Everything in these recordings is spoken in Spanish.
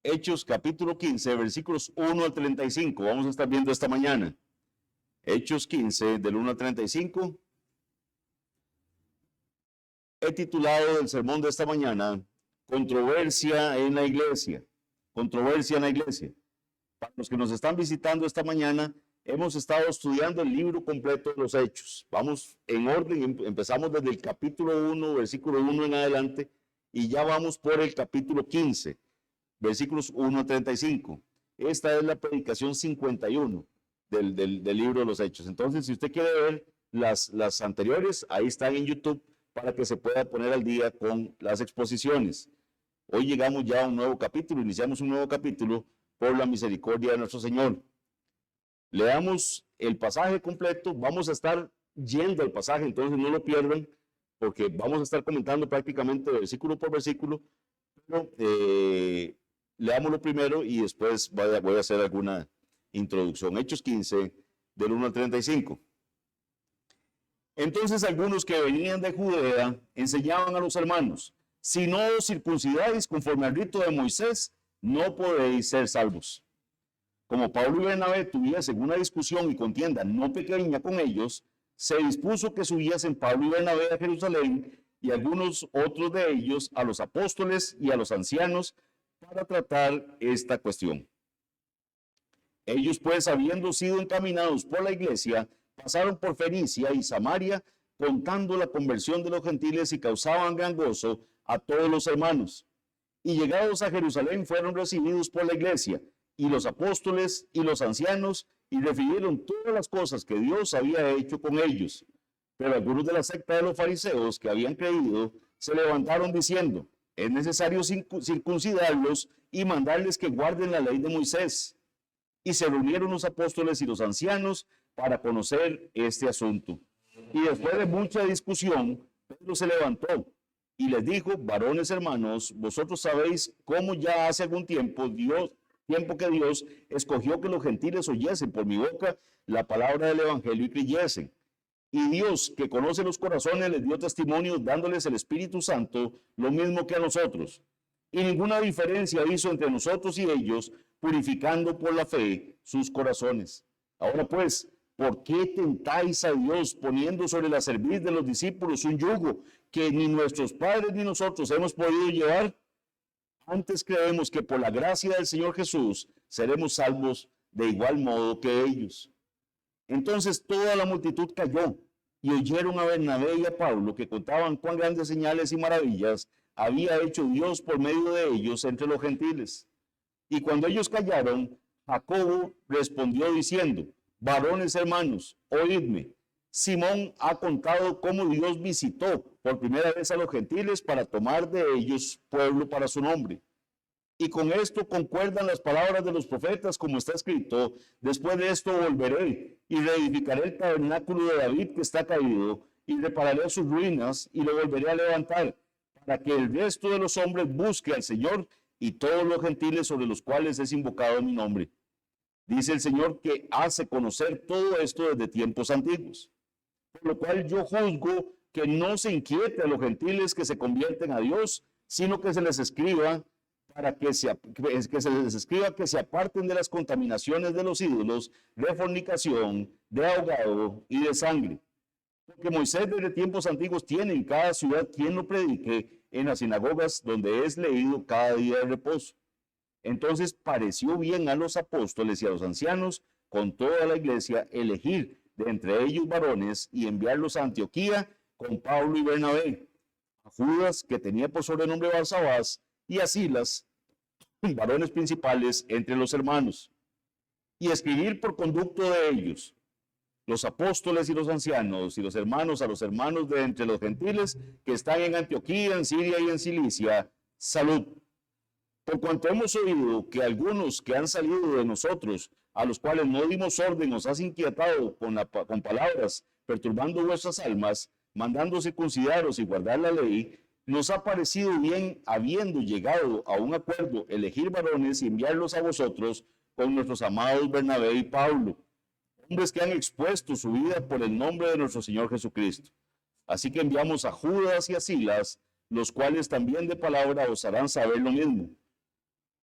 Hechos capítulo 15, versículos 1 al 35. Vamos a estar viendo esta mañana. Hechos 15, del 1 al 35. He titulado el sermón de esta mañana, Controversia en la Iglesia. Controversia en la Iglesia. Para los que nos están visitando esta mañana, hemos estado estudiando el libro completo de los Hechos. Vamos en orden, empezamos desde el capítulo 1, versículo 1 en adelante, y ya vamos por el capítulo 15, versículos 1 a 35. Esta es la predicación 51 del libro de los Hechos. Entonces, si usted quiere ver las anteriores, ahí están en YouTube para que se pueda poner al día con las exposiciones. Hoy llegamos ya a un nuevo capítulo, iniciamos un nuevo capítulo por la misericordia de nuestro Señor. Leamos el pasaje completo, vamos a estar yendo al pasaje, entonces no lo pierdan, porque vamos a estar comentando prácticamente versículo por versículo, pero leámoslo primero y después voy a hacer alguna introducción. Hechos 15, del 1 al 35. Entonces algunos que venían de Judea enseñaban a los hermanos: si no os circuncidáis conforme al rito de Moisés, no podéis ser salvos. Como Pablo y Bernabé tuviesen una discusión y contienda no pequeña con ellos, se dispuso que subiesen Pablo y Bernabé a Jerusalén y algunos otros de ellos a los apóstoles y a los ancianos para tratar esta cuestión. Ellos pues, habiendo sido encaminados por la iglesia, pasaron por Fenicia y Samaria, contando la conversión de los gentiles, y causaban gran gozo a todos los hermanos. Y llegados a Jerusalén fueron recibidos por la iglesia y los apóstoles y los ancianos, y refirieron todas las cosas que Dios había hecho con ellos. Pero algunos de la secta de los fariseos que habían creído se levantaron diciendo: es necesario circuncidarlos y mandarles que guarden la ley de Moisés. Y se reunieron los apóstoles y los ancianos para conocer este asunto. Y después de mucha discusión, Pedro se levantó y les dijo: varones hermanos, vosotros sabéis cómo ya hace algún tiempo que Dios escogió que los gentiles oyesen por mi boca la palabra del evangelio y creyesen. Y Dios, que conoce los corazones, les dio testimonio dándoles el Espíritu Santo, lo mismo que a nosotros. Y ninguna diferencia hizo entre nosotros y ellos, purificando por la fe sus corazones. Ahora pues, ¿por qué tentáis a Dios poniendo sobre la cerviz de los discípulos un yugo que ni nuestros padres ni nosotros hemos podido llevar? Antes creemos que por la gracia del Señor Jesús seremos salvos de igual modo que ellos. Entonces toda la multitud calló y oyeron a Bernabé y a Pablo, que contaban cuán grandes señales y maravillas había hecho Dios por medio de ellos entre los gentiles. Y cuando ellos callaron, Jacobo respondió diciendo: varones hermanos, oídme. Simón ha contado cómo Dios visitó por primera vez a los gentiles para tomar de ellos pueblo para su nombre. Y con esto concuerdan las palabras de los profetas, como está escrito: después de esto volveré y reedificaré el tabernáculo de David que está caído, y repararé sus ruinas y lo volveré a levantar, para que el resto de los hombres busque al Señor y todos los gentiles sobre los cuales es invocado mi nombre. Dice el Señor que hace conocer todo esto desde tiempos antiguos. Por lo cual yo juzgo que no se inquiete a los gentiles que se convierten a Dios, sino que se les escriba que se aparten de las contaminaciones de los ídolos, de fornicación, de ahogado y de sangre. Porque Moisés desde tiempos antiguos tiene en cada ciudad quien lo predique en las sinagogas, donde es leído cada día de reposo. Entonces pareció bien a los apóstoles y a los ancianos, con toda la iglesia, elegir de entre ellos varones y enviarlos a Antioquía con Pablo y Bernabé, a Judas, que tenía por sobrenombre Barsabás, y a Silas, varones principales entre los hermanos, y escribir por conducto de ellos, los apóstoles y los ancianos y los hermanos, a los hermanos de entre los gentiles que están en Antioquía, en Siria y en Cilicia, salud. Por cuanto hemos oído que algunos que han salido de nosotros, a los cuales no dimos orden, os has inquietado con palabras, perturbando vuestras almas, mandando circuncidaros y guardar la ley, nos ha parecido bien, habiendo llegado a un acuerdo, elegir varones y enviarlos a vosotros con nuestros amados Bernabé y Pablo, hombres que han expuesto su vida por el nombre de nuestro Señor Jesucristo. Así que enviamos a Judas y a Silas, los cuales también de palabra os harán saber lo mismo.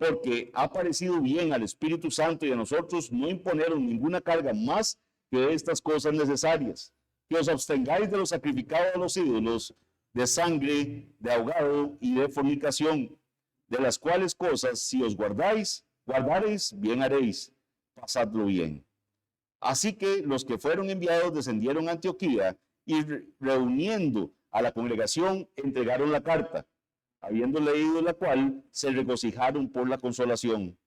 porque ha parecido bien al Espíritu Santo y a nosotros no imponeros ninguna carga más que estas cosas necesarias, que os abstengáis de lo sacrificado a los ídolos, de sangre, de ahogado y de fornicación, de las cuales cosas, si os guardareis, bien haréis, pasadlo bien. Así que los que fueron enviados descendieron a Antioquía y reuniendo a la congregación entregaron la carta, habiendo leído la cual se regocijaron por la consolación.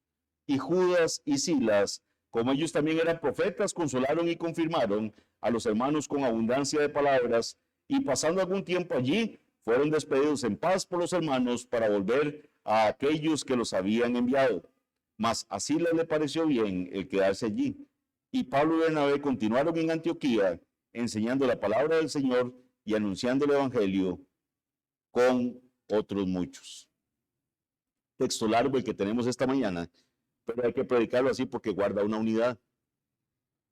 Y Judas y Silas, como ellos también eran profetas, consolaron y confirmaron a los hermanos con abundancia de palabras, y pasando algún tiempo allí, fueron despedidos en paz por los hermanos para volver a aquellos que los habían enviado. Mas a Silas le pareció bien el quedarse allí. Y Pablo y Bernabé continuaron en Antioquía, enseñando la palabra del Señor y anunciando el evangelio con otros muchos. Texto largo el que tenemos esta mañana, pero hay que predicarlo así porque guarda una unidad.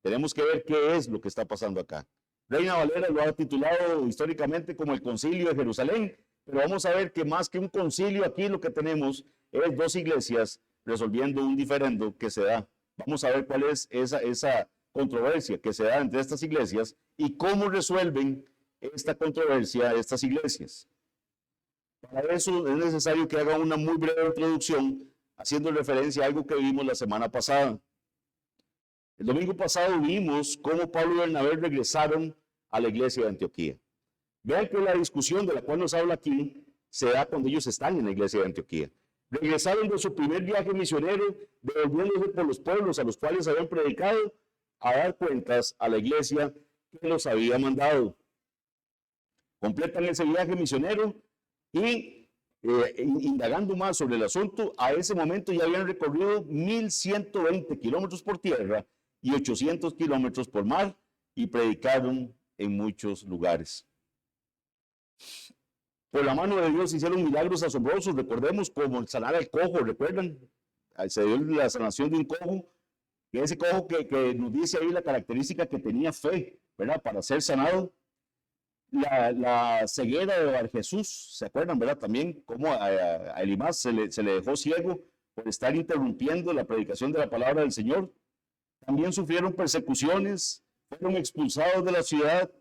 Tenemos que ver qué es lo que está pasando acá. Reina Valera lo ha titulado históricamente como el Concilio de Jerusalén, pero vamos a ver que más que un concilio aquí lo que tenemos es dos iglesias resolviendo un diferendo que se da. Vamos a ver cuál es esa controversia que se da entre estas iglesias y cómo resuelven esta controversia estas iglesias. Para eso es necesario que haga una muy breve introducción haciendo referencia a algo que vimos la semana pasada. El domingo pasado vimos cómo Pablo y Bernabé regresaron a la iglesia de Antioquía. Vean que la discusión de la cual nos habla aquí se da cuando ellos están en la iglesia de Antioquía. Regresaron de su primer viaje misionero, devolviéndose por los pueblos a los cuales habían predicado, a dar cuentas a la iglesia que los había mandado. Completan ese viaje misionero y indagando más sobre el asunto, a ese momento ya habían recorrido 1.120 kilómetros por tierra y 800 kilómetros por mar y predicaron en muchos lugares. Por la mano de Dios hicieron milagros asombrosos, recordemos como el sanar al cojo, ¿recuerdan? Se dio la sanación de un cojo, que ese cojo que nos dice ahí la característica que tenía fe, ¿verdad? Para ser sanado. La ceguera de Bar Jesús, ¿se acuerdan, verdad? También cómo a Elimás se le dejó ciego por estar interrumpiendo la predicación de la palabra del Señor. También sufrieron persecuciones, fueron expulsados de la ciudad,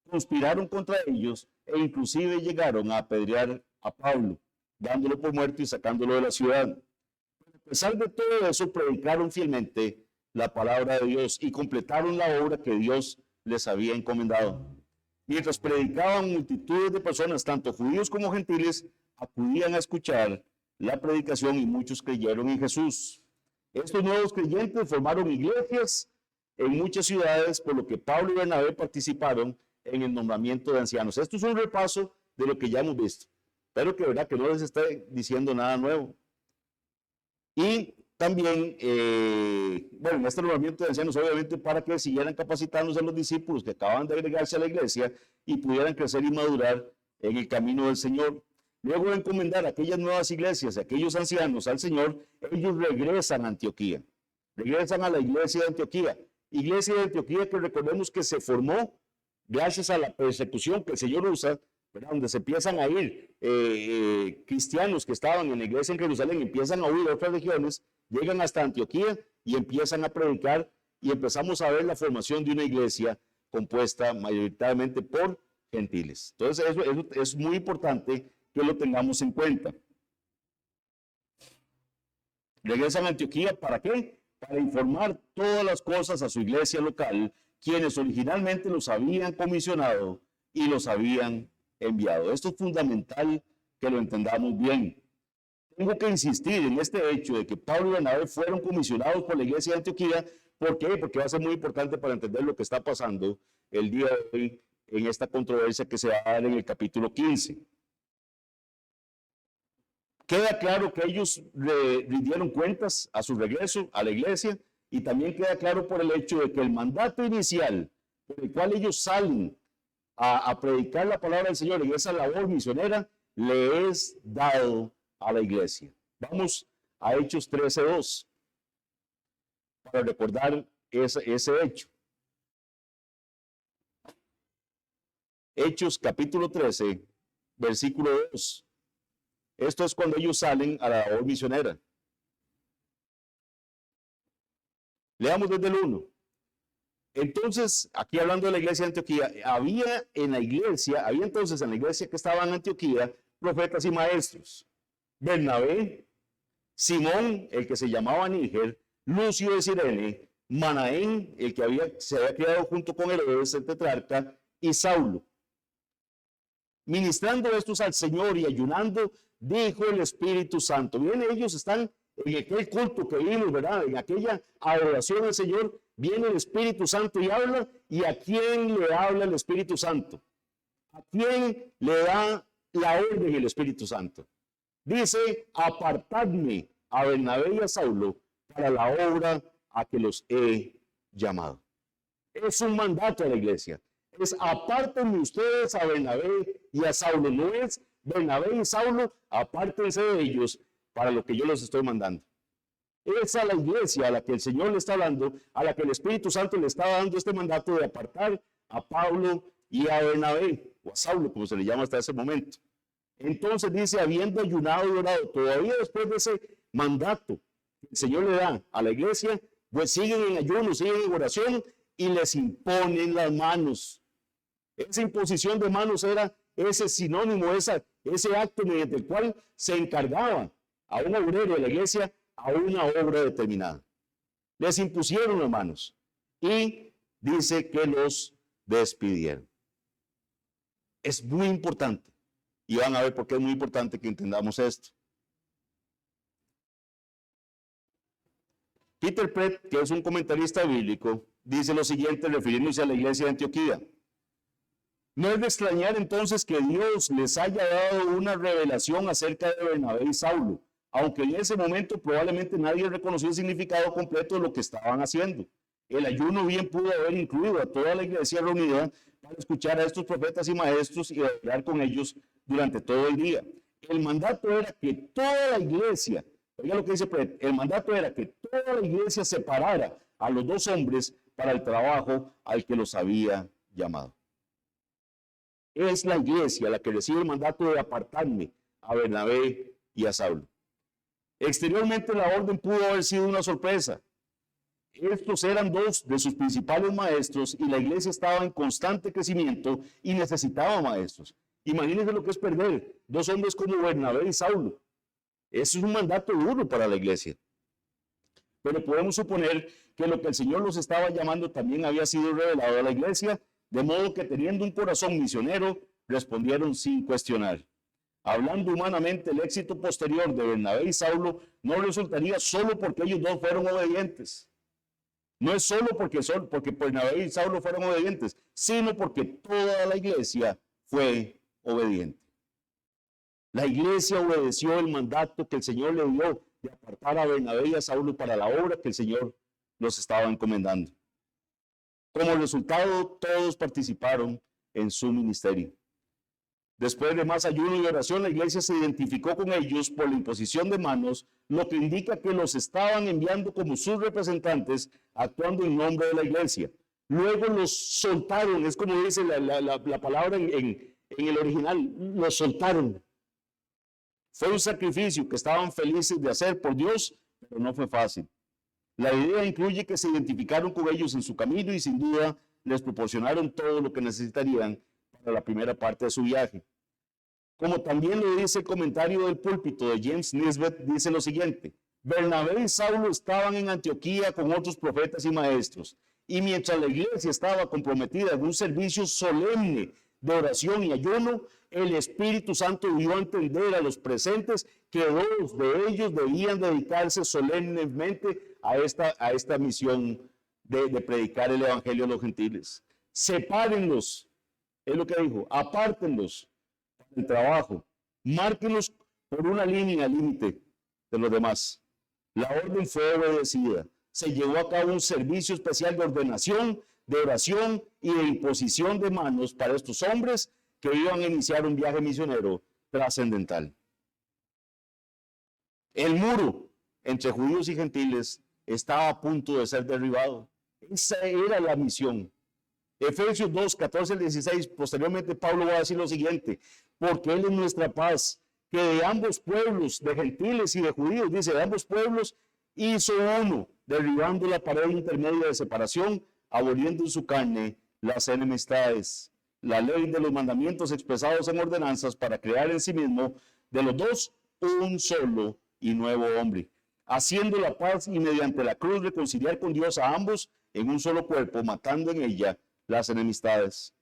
conspiraron contra ellos e inclusive llegaron a apedrear a Pablo, dándolo por muerto y sacándolo de la ciudad. A pesar de todo eso, predicaron fielmente la palabra de Dios y completaron la obra que Dios les había encomendado. Mientras predicaban, multitudes de personas, tanto judíos como gentiles, acudían a escuchar la predicación y muchos creyeron en Jesús. Estos nuevos creyentes formaron iglesias en muchas ciudades, por lo que Pablo y Bernabé participaron en el nombramiento de ancianos. Esto es un repaso de lo que ya hemos visto, pero que verdad que no les está diciendo nada nuevo. Y también, bueno, este nombramiento de ancianos obviamente para que siguieran capacitándose a los discípulos que acaban de agregarse a la iglesia y pudieran crecer y madurar en el camino del Señor. Luego de encomendar a aquellas nuevas iglesias, a aquellos ancianos al Señor, ellos regresan a Antioquía, regresan a la iglesia de Antioquía. Iglesia de Antioquía que recordemos que se formó gracias a la persecución que el Señor usa, ¿verdad? Donde se empiezan a ir cristianos que estaban en la iglesia en Jerusalén, empiezan a huir a otras regiones, llegan hasta Antioquía y empiezan a predicar y empezamos a ver la formación de una iglesia compuesta mayoritariamente por gentiles. Entonces eso es muy importante que lo tengamos en cuenta. Regresan a Antioquía, ¿para qué? Para informar todas las cosas a su iglesia local, quienes originalmente los habían comisionado y los habían enviado. Esto es fundamental que lo entendamos bien. Tengo que insistir en este hecho de que Pablo y Bernabé fueron comisionados por la iglesia de Antioquía. ¿Por qué? Porque va a ser muy importante para entender lo que está pasando el día de hoy en esta controversia que se va a dar en el capítulo 15. Queda claro que ellos rindieron cuentas a su regreso a la iglesia y también queda claro por el hecho de que el mandato inicial por el cual ellos salen a predicar la palabra del Señor en esa labor misionera le es dado a la iglesia. Vamos a Hechos 13:2 para recordar ese hecho. Hechos capítulo 13, versículo 2. Esto es cuando ellos salen a la labor misionera. Leamos desde el 1. Entonces, aquí hablando de la iglesia de Antioquía, había entonces en la iglesia que estaba en Antioquía profetas y maestros. Bernabé, Simón, el que se llamaba Níger, Lucio de Cirene, Manaén, el que se había criado junto con Herodes, el tetrarca, y Saulo. Ministrando estos al Señor y ayunando, dijo el Espíritu Santo. Bien, ellos están en aquel culto que vimos, ¿verdad? En aquella adoración al Señor, viene el Espíritu Santo y habla. ¿Y a quién le habla el Espíritu Santo? ¿A quién le da la orden el Espíritu Santo? Dice, apartadme a Bernabé y a Saulo para la obra a que los he llamado. Es un mandato a la iglesia. Es apártenme ustedes a Bernabé y a Saulo. No es Bernabé y Saulo, apártense de ellos para lo que yo les estoy mandando. Es a la iglesia a la que el Señor le está hablando, a la que el Espíritu Santo le está dando este mandato de apartar a Pablo y a Bernabé, o a Saulo, como se le llama hasta ese momento. Entonces dice, habiendo ayunado y orado, todavía después de ese mandato que el Señor le da a la iglesia, pues siguen en ayuno, siguen en oración y les imponen las manos. Esa imposición de manos era ese sinónimo, ese acto mediante el cual se encargaba a un obrero de la iglesia a una obra determinada. Les impusieron las manos y dice que los despidieron. Es muy importante, y van a ver por qué es muy importante que entendamos esto. Peter Pratt, que es un comentarista bíblico, dice lo siguiente refiriéndose a la iglesia de Antioquía. No es de extrañar entonces que Dios les haya dado una revelación acerca de Bernabé y Saulo, aunque en ese momento probablemente nadie reconoció el significado completo de lo que estaban haciendo. El ayuno bien pudo haber incluido a toda la iglesia reunida para escuchar a estos profetas y maestros y hablar con ellos durante todo el día. El mandato era que toda la iglesia, oiga lo que dice Pret, el mandato era que toda la iglesia separara a los dos hombres para el trabajo al que los había llamado. Es la iglesia la que recibe el mandato de apartarme a Bernabé y a Saulo. Exteriormente la orden pudo haber sido una sorpresa. Estos eran dos de sus principales maestros y la iglesia estaba en constante crecimiento y necesitaba maestros. Imagínense lo que es perder dos hombres como Bernabé y Saulo. Eso es un mandato duro para la iglesia. Pero podemos suponer que lo que el Señor los estaba llamando también había sido revelado a la iglesia, de modo que teniendo un corazón misionero, respondieron sin cuestionar. Hablando humanamente, el éxito posterior de Bernabé y Saulo no resultaría solo porque ellos dos fueron obedientes. No es solo porque Bernabé y Saulo fueron obedientes, sino porque toda la iglesia fue obediente. La iglesia obedeció el mandato que el Señor le dio de apartar a Bernabé y a Saulo para la obra que el Señor los estaba encomendando. Como resultado, todos participaron en su ministerio. Después de más ayuno y oración, la iglesia se identificó con ellos por la imposición de manos, lo que indica que los estaban enviando como sus representantes, actuando en nombre de la iglesia. Luego los soltaron, es como dice la palabra en el original, los soltaron. Fue un sacrificio que estaban felices de hacer por Dios, pero no fue fácil. La idea incluye que se identificaron con ellos en su camino y sin duda les proporcionaron todo lo que necesitarían para la primera parte de su viaje. Como también lo dice el comentario del púlpito de James Nisbet, dice lo siguiente: Bernabé y Saulo estaban en Antioquía con otros profetas y maestros, y mientras la iglesia estaba comprometida en un servicio solemne de oración y ayuno, el Espíritu Santo dio a entender a los presentes que dos de ellos debían dedicarse solemnemente a esta misión de predicar el Evangelio a los gentiles. Sepárenlos, es lo que dijo, apártenlos del trabajo, márquenlos por una línea límite de los demás. La orden fue obedecida. Se llevó a cabo un servicio especial de ordenación, de oración y de imposición de manos para estos hombres que iban a iniciar un viaje misionero trascendental. El muro entre judíos y gentiles estaba a punto de ser derribado. Esa era la misión. Efesios 2, 14 al 16, posteriormente Pablo va a decir lo siguiente: porque Él es nuestra paz, que de ambos pueblos, de gentiles y de judíos, dice, de ambos pueblos, hizo uno, derribando la pared intermedia de separación, aboliendo en su carne las enemistades, la ley de los mandamientos expresados en ordenanzas para crear en sí mismo de los dos un solo y nuevo hombre, haciendo la paz y mediante la cruz reconciliar con Dios a ambos en un solo cuerpo, matando en ella las enemistades.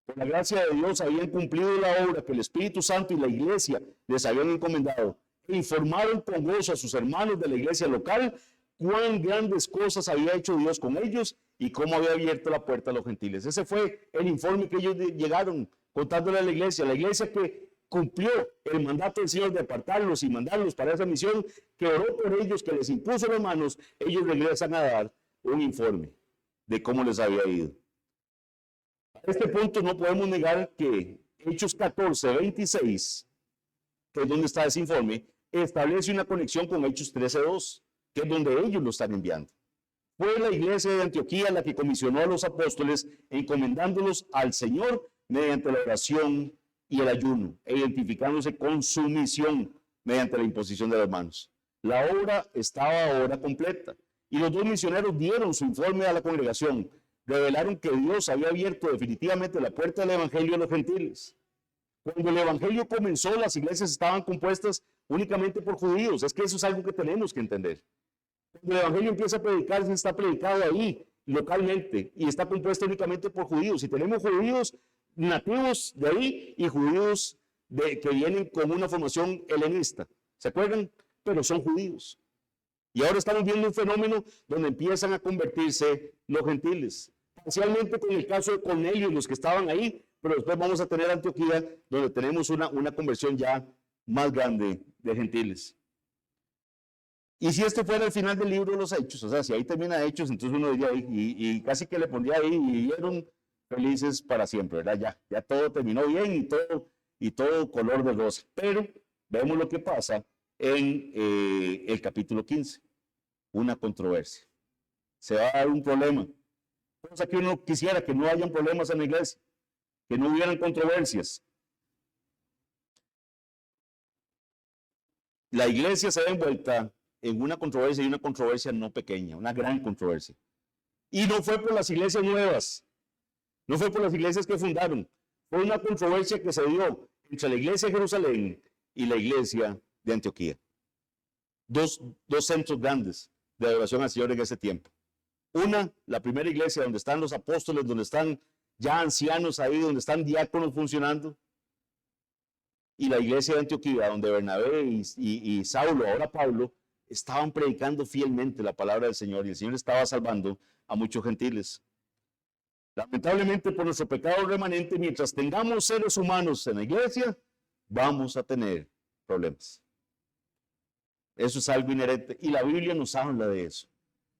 Por la gracia de Dios habían cumplido la obra que el Espíritu Santo y la iglesia les habían encomendado e informaron con gozo a sus hermanos de la iglesia local cuán grandes cosas había hecho Dios con ellos y cómo había abierto la puerta a los gentiles. Ese fue el informe que ellos llegaron contándole a la iglesia que cumplió el mandato del Señor de apartarlos y mandarlos para esa misión, que oró por ellos, que les impuso las manos. Ellos regresan a dar un informe de cómo les había ido. A este punto no podemos negar que Hechos 14:26, que es donde está ese informe, establece una conexión con Hechos 13:2, que es donde ellos lo están enviando. Fue la iglesia de Antioquía la que comisionó a los apóstoles encomendándolos al Señor mediante la oración y el ayuno, e identificándose con su misión mediante la imposición de las manos. La obra estaba ahora completa, y los dos misioneros dieron su informe a la congregación, revelaron que Dios había abierto definitivamente la puerta del evangelio a los gentiles. Cuando el evangelio comenzó, las iglesias estaban compuestas únicamente por judíos. Es que eso es algo que tenemos que entender. Cuando el evangelio empieza a predicarse, está predicado ahí, localmente, y está compuesto únicamente por judíos. Y tenemos judíos nativos de ahí y judíos que vienen con una formación helenista. ¿Se acuerdan? Pero son judíos. Y ahora estamos viendo un fenómeno donde empiezan a convertirse los gentiles. Parcialmente con el caso de Cornelio y los que estaban ahí, pero después vamos a tener Antioquía, donde tenemos una conversión ya más grande de gentiles. Y si este fuera el final del libro de los Hechos, o sea, si ahí termina Hechos, entonces uno diría, y casi que le pondría ahí, y vivieron felices para siempre, ¿verdad? Ya todo terminó bien y todo color de rosa. Pero vemos lo que pasa en el capítulo 15, una controversia. Se va a dar un problema. Cosa que uno quisiera que no hayan problemas en la iglesia, que no hubieran controversias. La iglesia se ve envuelta en una controversia, y una controversia no pequeña, una gran controversia. Y no fue por las iglesias nuevas, no fue por las iglesias que fundaron, fue una controversia que se dio entre la iglesia de Jerusalén y la iglesia de Antioquía. Dos centros grandes de adoración al Señor en ese tiempo. Una, la primera iglesia donde están los apóstoles, donde están ya ancianos ahí, donde están diáconos funcionando. Y la iglesia de Antioquía, donde Bernabé y Saulo, ahora Pablo, estaban predicando fielmente la palabra del Señor, y el Señor estaba salvando a muchos gentiles. Lamentablemente, por nuestro pecado remanente, mientras tengamos seres humanos en la iglesia, vamos a tener problemas. Eso es algo inherente, y la Biblia nos habla de eso.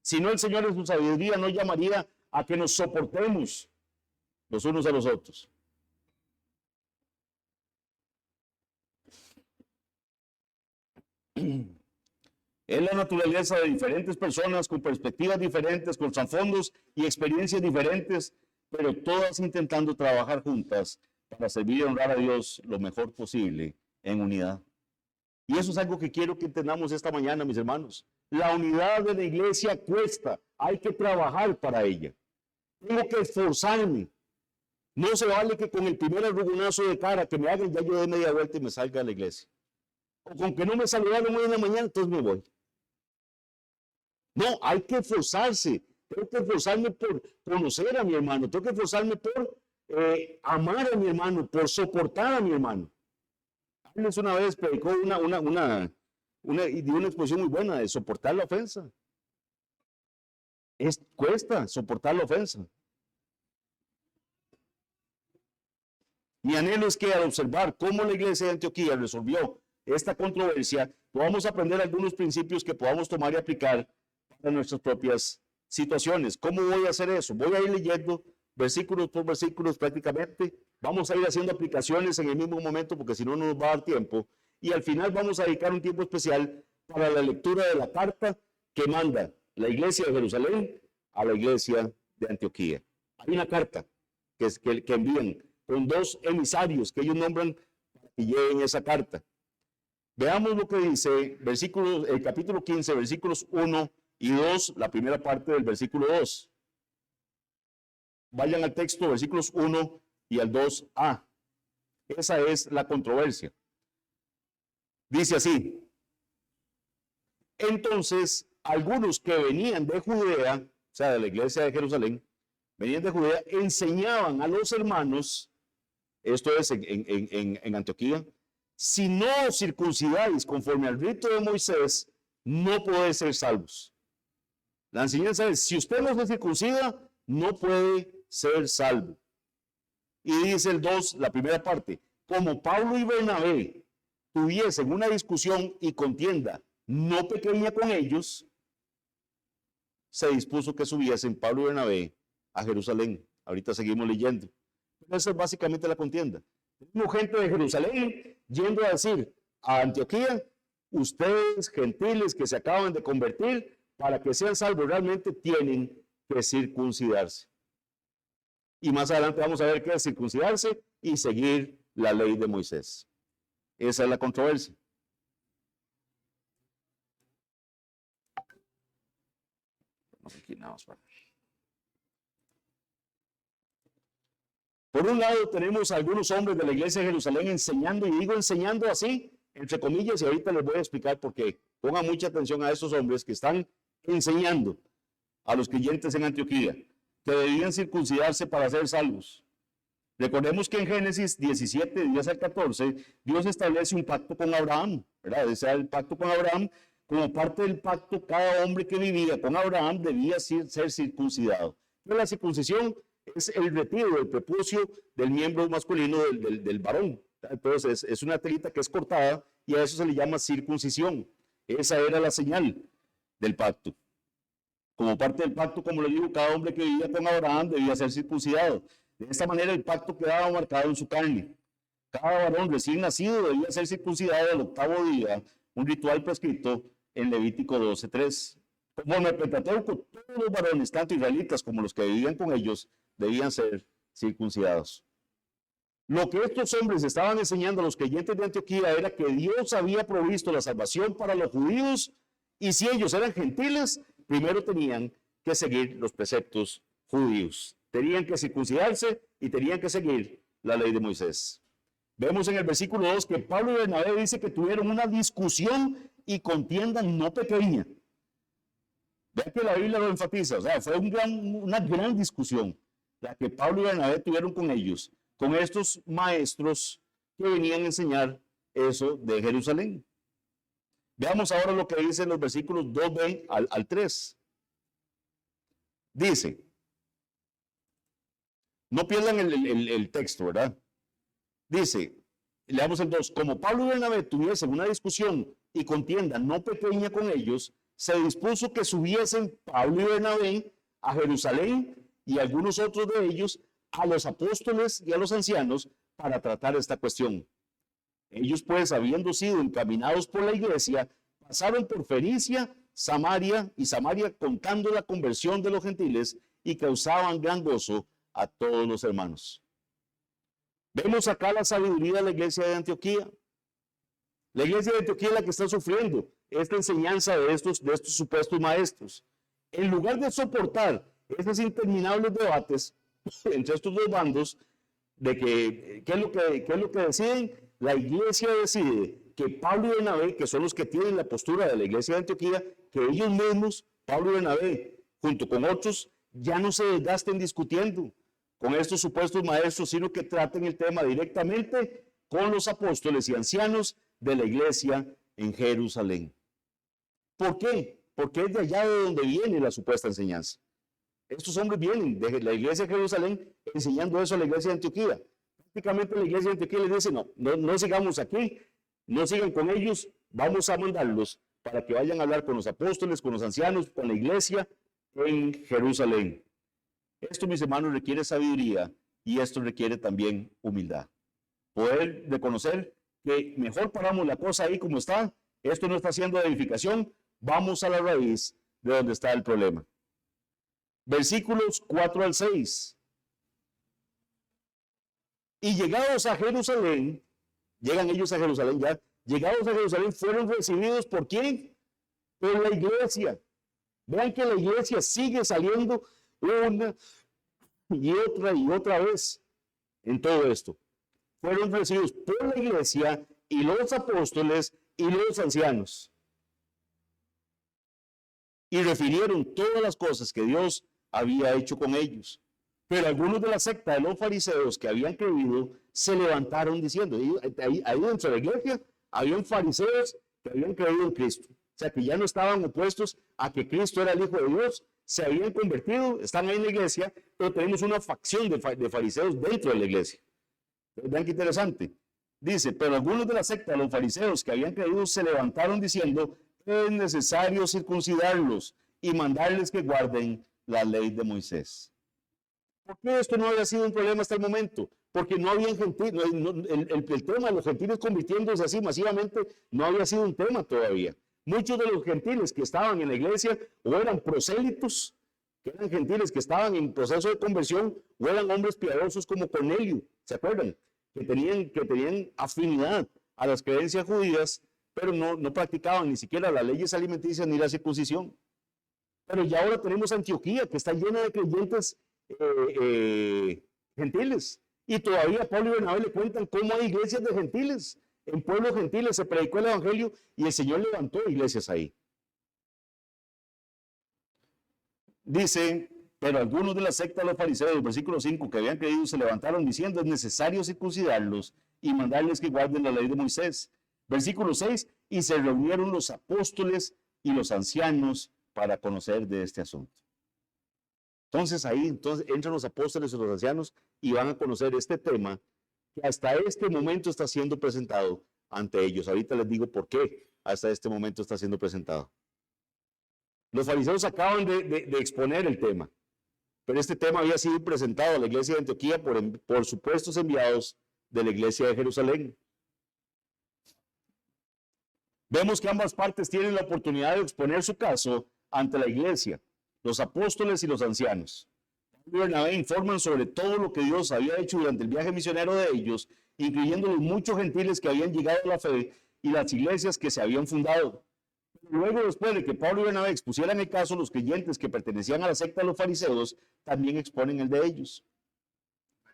Si no, el Señor en su sabiduría no llamaría a que nos soportemos los unos a los otros. Es la naturaleza de diferentes personas con perspectivas diferentes, con trasfondos y experiencias diferentes, pero todas intentando trabajar juntas para servir y honrar a Dios lo mejor posible en unidad. Y eso es algo que quiero que entendamos esta mañana, mis hermanos. La unidad de la iglesia cuesta, hay que trabajar para ella. Tengo que esforzarme. No se vale que con el primer arrugonazo de cara que me hagan, ya yo dé media vuelta y me salga de la iglesia. O con que no me saludaron hoy en la mañana, entonces me voy. No, hay que esforzarse. Tengo que esforzarme por conocer a mi hermano. Tengo que esforzarme por amar a mi hermano, por soportar a mi hermano. Carlos una vez predicó una exposición muy buena de soportar la ofensa. Cuesta soportar la ofensa. Mi anhelo es que al observar cómo la iglesia de Antioquía resolvió esta controversia, podamos aprender algunos principios que podamos tomar y aplicar para nuestras propias situaciones. ¿Cómo voy a hacer eso? Voy a ir leyendo versículos por versículos prácticamente. Vamos a ir haciendo aplicaciones en el mismo momento porque si no, no nos va a dar tiempo. Y al final vamos a dedicar un tiempo especial para la lectura de la carta que manda la iglesia de Jerusalén a la iglesia de Antioquía. Hay una carta que envían con dos emisarios que ellos nombran para que lleven esa carta. Veamos lo que dice el capítulo 15, versículos 1 y 2, la primera parte del versículo 2. Vayan al texto, versículos 1 y al 2a. Esa es la controversia. Dice así: entonces, algunos que venían de Judea, o sea, de la iglesia de Jerusalén, venían de Judea, enseñaban a los hermanos, esto es en Antioquía, si no os circuncidáis conforme al rito de Moisés, no podéis ser salvos. La enseñanza es, si usted no se circuncida, no puede ser salvo. Y dice el 2, la primera parte, como Pablo y Bernabé tuviesen una discusión y contienda no pequeña con ellos, se dispuso que subiesen Pablo y Bernabé a Jerusalén. Ahorita seguimos leyendo. Esa es básicamente la contienda. Tenemos gente de Jerusalén yendo a decir a Antioquía, ustedes gentiles que se acaban de convertir, para que sean salvos realmente tienen que circuncidarse. Y más adelante vamos a ver qué es circuncidarse y seguir la ley de Moisés. Esa es la controversia. Por un lado tenemos a algunos hombres de la iglesia de Jerusalén enseñando, y digo enseñando así, entre comillas, y ahorita les voy a explicar por qué. Pongan mucha atención a estos hombres que están enseñando a los creyentes en Antioquía que debían circuncidarse para ser salvos. Recordemos que en Génesis 17, 10 al 14, Dios establece un pacto con Abraham, ¿verdad? Ese era el pacto con Abraham. Como parte del pacto, cada hombre que vivía con Abraham debía ser circuncidado. Pero la circuncisión es el retiro del prepucio del miembro masculino del varón. Entonces es una telita que es cortada y a eso se le llama circuncisión. Esa era la señal del pacto. Como parte del pacto, como le digo, cada hombre que vivía con Abraham debía ser circuncidado. De esta manera el pacto quedaba marcado en su carne. Cada varón recién nacido debía ser circuncidado al 8º día, un ritual prescrito en Levítico 12:3. Conforme al Pentateuco, todos los varones, tanto israelitas como los que vivían con ellos, debían ser circuncidados. Lo que estos hombres estaban enseñando a los creyentes de Antioquía era que Dios había provisto la salvación para los judíos, y si ellos eran gentiles, primero tenían que seguir los preceptos judíos. Tenían que circuncidarse y tenían que seguir la ley de Moisés. Vemos en el versículo 2 que Pablo y Bernabé dice que tuvieron una discusión y contienda no pequeña. Vean que la Biblia lo enfatiza, o sea, fue una gran discusión la que Pablo y Bernabé tuvieron con ellos, con estos maestros que venían a enseñar eso de Jerusalén. Veamos ahora lo que dicen los versículos 2b al 3. Dice, no pierdan el texto, ¿verdad? Dice, leamos el 2, como Pablo y Bernabé tuviesen una discusión y contienda no pequeña con ellos, se dispuso que subiesen Pablo y Bernabé a Jerusalén y algunos otros de ellos a los apóstoles y a los ancianos para tratar esta cuestión. Ellos pues, habiendo sido encaminados por la iglesia, pasaron por Fenicia, Samaria y Samaria contando la conversión de los gentiles y causaban gran gozo a todos los hermanos. Vemos acá la sabiduría de la iglesia de Antioquía. La iglesia de Antioquía es la que está sufriendo esta enseñanza de estos supuestos maestros. En lugar de soportar esos interminables debates entre estos dos bandos, de ¿qué es lo que deciden? La iglesia decide que Pablo y Bernabé, que son los que tienen la postura de la iglesia de Antioquía, que ellos mismos, Pablo y Bernabé, junto con otros, ya no se desgasten discutiendo con estos supuestos maestros, sino que traten el tema directamente con los apóstoles y ancianos de la iglesia en Jerusalén. ¿Por qué? Porque es de allá de donde viene la supuesta enseñanza. Estos hombres vienen de la iglesia de Jerusalén enseñando eso a la iglesia de Antioquía. Prácticamente la iglesia de Antioquía les dice, no sigamos aquí, no sigan con ellos, vamos a mandarlos para que vayan a hablar con los apóstoles, con los ancianos, con la iglesia en Jerusalén. Esto, mis hermanos, requiere sabiduría y esto requiere también humildad. Poder reconocer que mejor paramos la cosa ahí como está, esto no está haciendo edificación, vamos a la raíz de donde está el problema. Versículos 4 al 6. Y llegados a Jerusalén, llegan ellos a Jerusalén ya, llegados a Jerusalén, fueron recibidos ¿por quién? Por la iglesia. Vean que la iglesia sigue saliendo una y otra vez en todo esto. Fueron recibidos por la iglesia y los apóstoles y los ancianos. Y refirieron todas las cosas que Dios había hecho con ellos. Pero algunos de la secta de los fariseos que habían creído se levantaron diciendo, ahí dentro de la iglesia habían fariseos que habían creído en Cristo. O sea, que ya no estaban opuestos a que Cristo era el Hijo de Dios, se habían convertido, están ahí en la iglesia, pero tenemos una facción de fariseos dentro de la iglesia. Vean qué interesante. Dice, pero algunos de la secta de los fariseos que habían creído se levantaron diciendo, es necesario circuncidarlos y mandarles que guarden la ley de Moisés. ¿Por qué esto no había sido un problema hasta el momento? Porque no había gentiles, el tema de los gentiles convirtiéndose así masivamente no había sido un tema todavía. Muchos de los gentiles que estaban en la iglesia o eran prosélitos, que eran gentiles que estaban en proceso de conversión, o eran hombres piadosos como Cornelio, ¿se acuerdan? Que tenían afinidad a las creencias judías, pero no practicaban ni siquiera las leyes alimenticias ni la circuncisión. Pero ya ahora tenemos Antioquía, que está llena de creyentes gentiles. Y todavía Pablo y Bernabé le cuentan cómo hay iglesias de gentiles. En pueblos gentiles se predicó el evangelio y el Señor levantó iglesias ahí. Dice, pero algunos de la secta de los fariseos, versículo 5, que habían creído se levantaron diciendo, es necesario circuncidarlos y mandarles que guarden la ley de Moisés. Versículo 6, y se reunieron los apóstoles y los ancianos para conocer de este asunto. Entonces entran los apóstoles y los ancianos y van a conocer este tema que hasta este momento está siendo presentado ante ellos. Ahorita les digo por qué hasta este momento está siendo presentado. Los fariseos acaban de exponer el tema, pero este tema había sido presentado a la iglesia de Antioquía por supuestos enviados de la iglesia de Jerusalén. Vemos que ambas partes tienen la oportunidad de exponer su caso ante la iglesia, los apóstoles y los ancianos. Pablo y Bernabé informan sobre todo lo que Dios había hecho durante el viaje misionero de ellos, incluyendo los muchos gentiles que habían llegado a la fe y las iglesias que se habían fundado. Luego, después de que Pablo y Bernabé expusieran el caso, los creyentes que pertenecían a la secta de los fariseos también exponen el de ellos.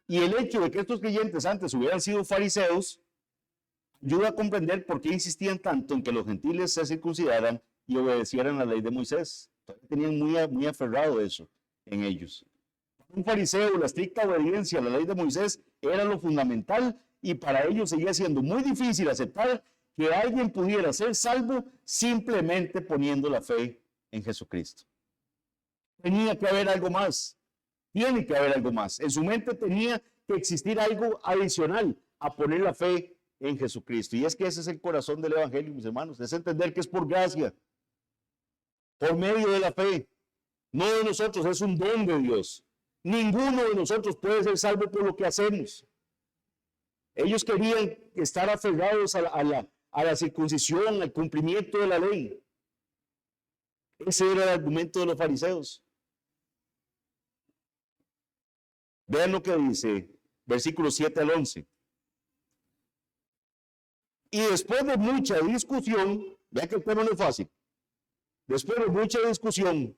Y el hecho de que estos creyentes antes hubieran sido fariseos ayuda a comprender por qué insistían tanto en que los gentiles se circuncidaran y obedecieran la ley de Moisés. Tenían muy aferrado eso en ellos. Para un fariseo, la estricta obediencia a la ley de Moisés era lo fundamental y para ellos seguía siendo muy difícil aceptar que alguien pudiera ser salvo simplemente poniendo la fe en Jesucristo. Tenía que haber algo más. Tiene que haber algo más. En su mente tenía que existir algo adicional a poner la fe en Jesucristo. Y es que ese es el corazón del evangelio, mis hermanos. Es entender que es por gracia, por medio de la fe. No de nosotros, es un don de Dios. Ninguno de nosotros puede ser salvo por lo que hacemos. Ellos querían estar aferrados a la circuncisión, al cumplimiento de la ley. Ese era el argumento de los fariseos. Vean lo que dice, versículos 7 al 11. Y después de mucha discusión, vean que el tema no es fácil. Después de mucha discusión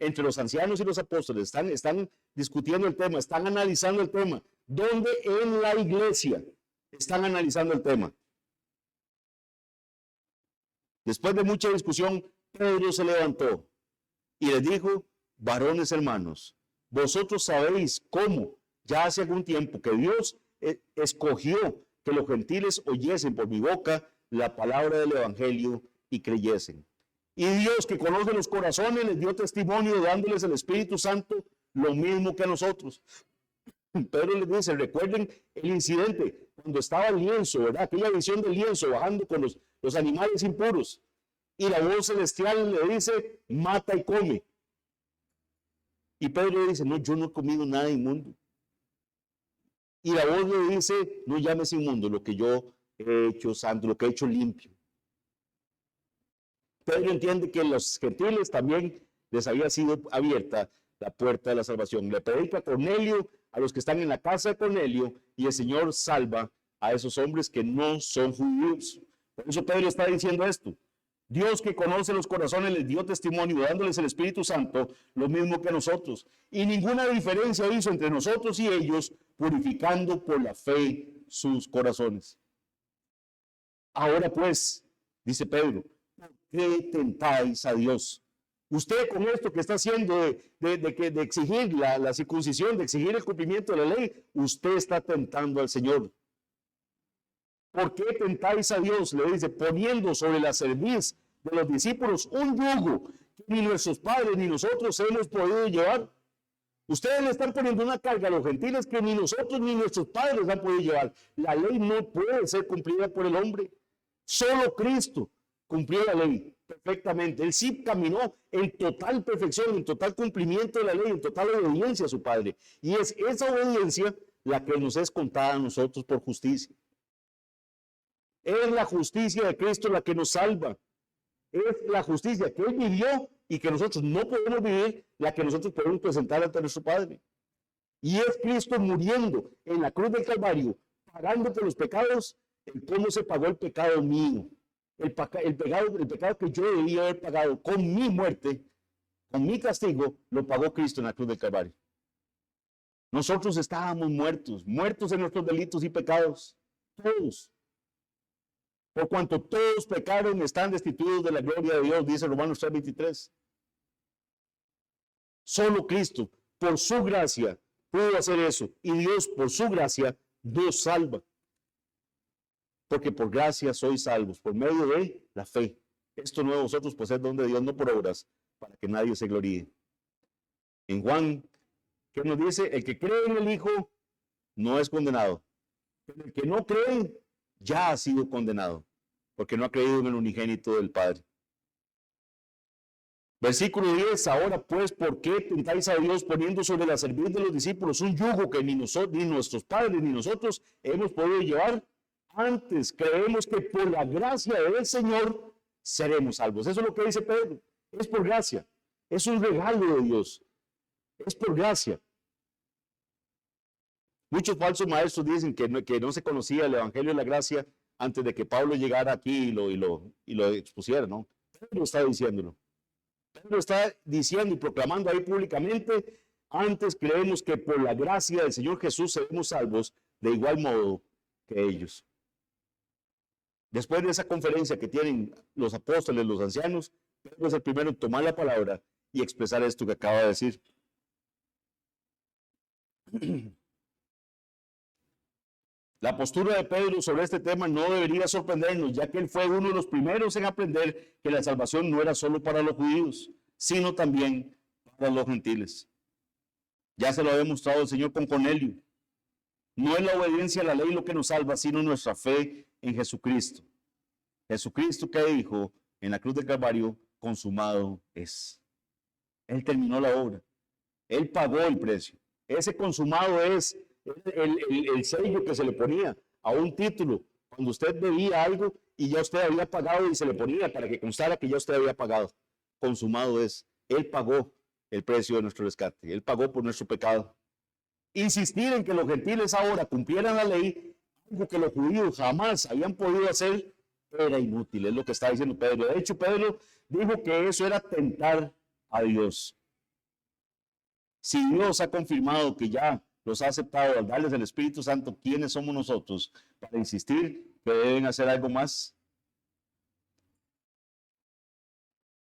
entre los ancianos y los apóstoles, están discutiendo el tema, están analizando el tema. ¿Dónde? En la iglesia están analizando el tema. Después de mucha discusión, Pedro se levantó y les dijo, varones hermanos, vosotros sabéis cómo ya hace algún tiempo que Dios escogió que los gentiles oyesen por mi boca la palabra del evangelio y creyesen. Y Dios, que conoce los corazones, les dio testimonio dándoles el Espíritu Santo lo mismo que a nosotros. Pedro les dice, recuerden el incidente cuando estaba el lienzo, ¿verdad? Aquella visión del lienzo bajando con los animales impuros. Y la voz celestial le dice, mata y come. Y Pedro le dice, no, yo no he comido nada inmundo. Y la voz le dice, no llames inmundo lo que yo he hecho santo, lo que he hecho limpio. Pedro entiende que los gentiles también les había sido abierta la puerta de la salvación. Le predica a Cornelio, a los que están en la casa de Cornelio, y el Señor salva a esos hombres que no son judíos. Por eso Pedro está diciendo esto. Dios, que conoce los corazones, les dio testimonio dándoles el Espíritu Santo, lo mismo que nosotros. Y ninguna diferencia hizo entre nosotros y ellos, purificando por la fe sus corazones. Ahora pues, dice Pedro, ¿por qué tentáis a Dios? Usted, con esto que está haciendo de exigir la circuncisión, de exigir el cumplimiento de la ley, usted está tentando al Señor. ¿Por qué tentáis a Dios? Le dice, poniendo sobre la cerviz de los discípulos un yugo que ni nuestros padres ni nosotros hemos podido llevar. Ustedes le están poniendo una carga a los gentiles que ni nosotros ni nuestros padres han podido llevar. La ley no puede ser cumplida por el hombre. Solo Cristo cumplió la ley perfectamente. Él sí caminó en total perfección, en total cumplimiento de la ley, en total obediencia a su Padre. Y es esa obediencia la que nos es contada a nosotros por justicia. Es la justicia de Cristo la que nos salva. Es la justicia que Él vivió y que nosotros no podemos vivir, la que nosotros podemos presentar ante nuestro Padre. Y es Cristo muriendo en la cruz del Calvario, pagando por los pecados, en cómo se pagó el pecado mío. El pecado que yo debía haber pagado con mi muerte, con mi castigo, lo pagó Cristo en la cruz del Calvario. Nosotros estábamos muertos en nuestros delitos y pecados, todos. Por cuanto todos pecaron, están destituidos de la gloria de Dios, dice Romanos 3:23. Solo Cristo, por su gracia, pudo hacer eso. Y Dios, por su gracia, nos salva. Porque por gracia sois salvos, por medio de la fe. Esto no de vosotros, pues es don de Dios, no por obras, para que nadie se gloríe. En Juan, ¿qué nos dice? El que cree en el Hijo no es condenado. Pero el que no cree ya ha sido condenado, porque no ha creído en el unigénito del Padre. Versículo 10, ahora pues, ¿por qué tentáis a Dios poniendo sobre la cerviz de los discípulos un yugo que ni nuestros padres ni nosotros hemos podido llevar? Antes creemos que por la gracia del Señor seremos salvos. Eso es lo que dice Pedro. Es por gracia. Es un regalo de Dios. Es por gracia. Muchos falsos maestros dicen que no se conocía el Evangelio de la Gracia antes de que Pablo llegara aquí y lo expusiera, ¿no? Pedro está diciéndolo. Pedro está diciendo y proclamando ahí públicamente, antes creemos que por la gracia del Señor Jesús seremos salvos de igual modo que ellos. Después de esa conferencia que tienen los apóstoles, los ancianos, Pedro es el primero en tomar la palabra y expresar esto que acaba de decir. La postura de Pedro sobre este tema no debería sorprendernos, ya que él fue uno de los primeros en aprender que la salvación no era solo para los judíos, sino también para los gentiles. Ya se lo ha demostrado el Señor con Cornelio. No es la obediencia a la ley lo que nos salva, sino nuestra fe en Jesucristo. Jesucristo que dijo en la cruz del Calvario, consumado es. Él terminó la obra. Él pagó el precio. Ese consumado es el sello que se le ponía a un título cuando usted debía algo y ya usted había pagado y se le ponía para que constara que ya usted había pagado. Consumado es. Él pagó el precio de nuestro rescate. Él pagó por nuestro pecado. Insistir en que los gentiles ahora cumplieran la ley, algo que los judíos jamás habían podido hacer, era inútil. Es lo que está diciendo Pedro. De hecho, Pedro dijo que eso era tentar a Dios. Si Dios ha confirmado que ya los ha aceptado al darles el Espíritu Santo, ¿quiénes somos nosotros para insistir que deben hacer algo más?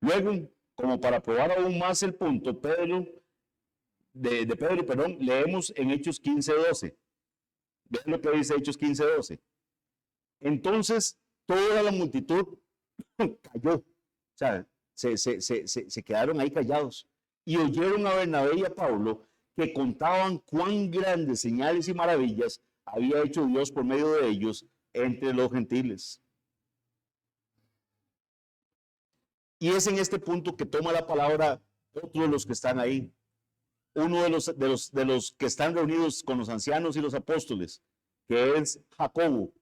Luego, como para probar aún más el punto, Pedro, leemos en Hechos 15:12. Vean lo que dice Hechos 15:12. Entonces, toda la multitud cayó. O sea, se quedaron ahí callados. Y oyeron a Bernabé y a Pablo que contaban cuán grandes señales y maravillas había hecho Dios por medio de ellos entre los gentiles. Y es en este punto que toma la palabra otro de los que están ahí. Uno de los que están reunidos con los ancianos y los apóstoles, que es Jacobo.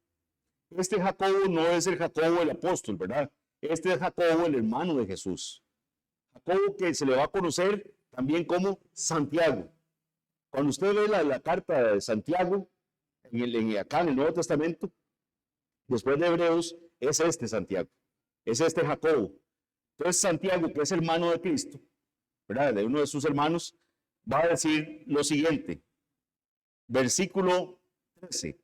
Este Jacobo no es el Jacobo el apóstol, ¿verdad? Este es Jacobo el hermano de Jesús. Jacobo que se le va a conocer también como Santiago. Cuando usted lee la carta de Santiago, acá en el Nuevo Testamento, después de Hebreos, es este Santiago, es este Jacobo. Entonces Santiago, que es hermano de Cristo, ¿verdad? De uno de sus hermanos, va a decir lo siguiente, versículo 13.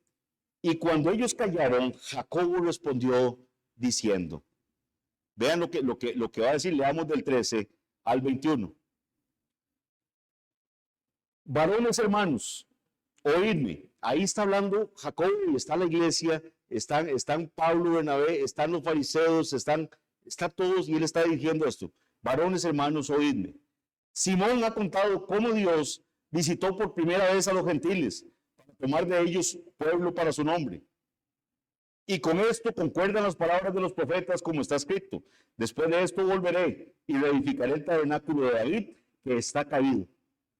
Y cuando ellos callaron, Jacobo respondió diciendo, vean lo que va a decir, leamos del 13 al 21. Varones hermanos, oídme. Ahí está hablando Jacobo y está la iglesia, están Pablo, Bernabé, están los fariseos, está todos y él está diciendo esto. Varones hermanos, oídme. Simón ha contado cómo Dios visitó por primera vez a los gentiles para tomar de ellos pueblo para su nombre. Y con esto concuerdan las palabras de los profetas como está escrito. Después de esto volveré y reedificaré el tabernáculo de David que está caído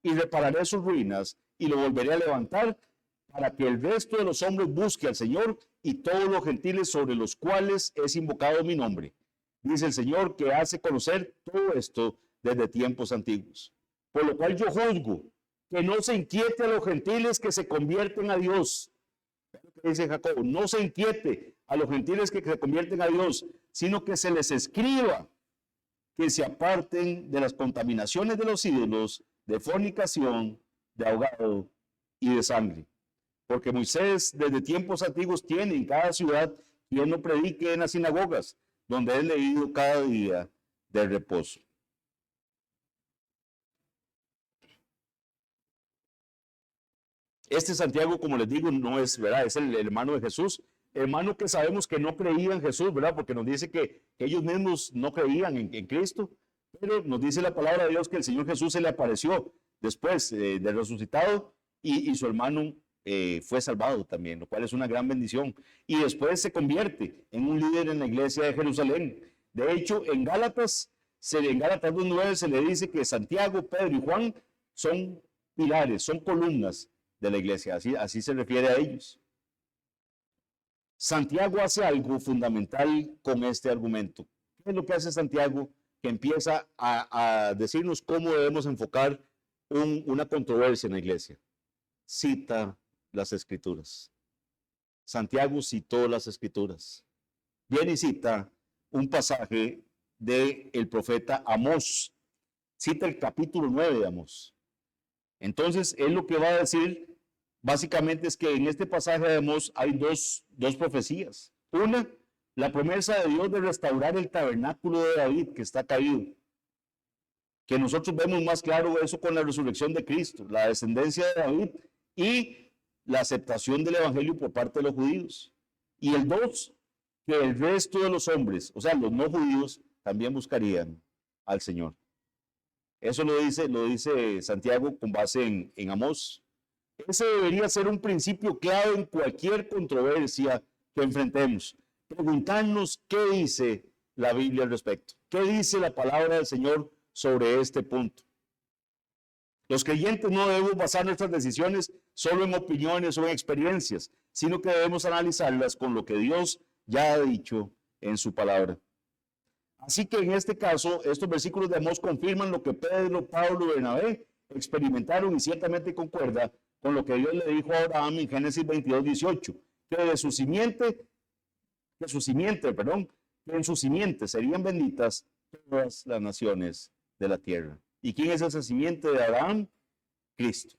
y repararé sus ruinas y lo volveré a levantar para que el resto de los hombres busque al Señor y todos los gentiles sobre los cuales es invocado mi nombre. Dice el Señor que hace conocer todo esto desde tiempos antiguos. Por lo cual yo juzgo que no se inquiete a los gentiles que se convierten a Dios. Dice Jacobo, no se inquiete a los gentiles que se convierten a Dios, sino que se les escriba que se aparten de las contaminaciones de los ídolos, de fornicación, de ahogado y de sangre. Porque Moisés desde tiempos antiguos tiene en cada ciudad quien no predique en las sinagogas, donde es leído cada día del reposo. Este Santiago, como les digo, no es, ¿verdad? Es el hermano de Jesús, hermano que sabemos que no creía en Jesús, ¿verdad? Porque nos dice que ellos mismos no creían en Cristo, pero nos dice la palabra de Dios que el Señor Jesús se le apareció después de resucitado y su hermano fue salvado también, lo cual es una gran bendición. Y después se convierte en un líder en la iglesia de Jerusalén. De hecho, en Gálatas 2:9 se le dice que Santiago, Pedro y Juan son pilares, son columnas de la iglesia, así se refiere a ellos. Santiago hace algo fundamental con este argumento. ¿Qué es lo que hace Santiago? Que empieza a decirnos cómo debemos enfocar una controversia en la iglesia. Cita las escrituras. Santiago citó las escrituras. Viene y cita un pasaje del profeta Amós. Cita el capítulo 9 de Amós. Entonces, él lo que va a decir básicamente es que en este pasaje de Amós hay dos profecías. Una, la promesa de Dios de restaurar el tabernáculo de David que está caído. Que nosotros vemos más claro eso con la resurrección de Cristo, la descendencia de David y la aceptación del evangelio por parte de los judíos. Y el dos, que el resto de los hombres, o sea, los no judíos, también buscarían al Señor. Eso lo dice Santiago con base en Amós. Ese debería ser un principio clave en cualquier controversia que enfrentemos. Preguntarnos qué dice la Biblia al respecto. ¿Qué dice la palabra del Señor sobre este punto? Los creyentes no debemos basar nuestras decisiones solo en opiniones o en experiencias, sino que debemos analizarlas con lo que Dios ya ha dicho en su palabra. Así que en este caso, estos versículos de Amós confirman lo que Pedro, Pablo y Bernabé experimentaron y ciertamente concuerda con lo que Dios le dijo a Abraham en Génesis 22:18, que en su simiente serían benditas todas las naciones de la tierra. ¿Y quién es esa simiente de Abraham? Cristo.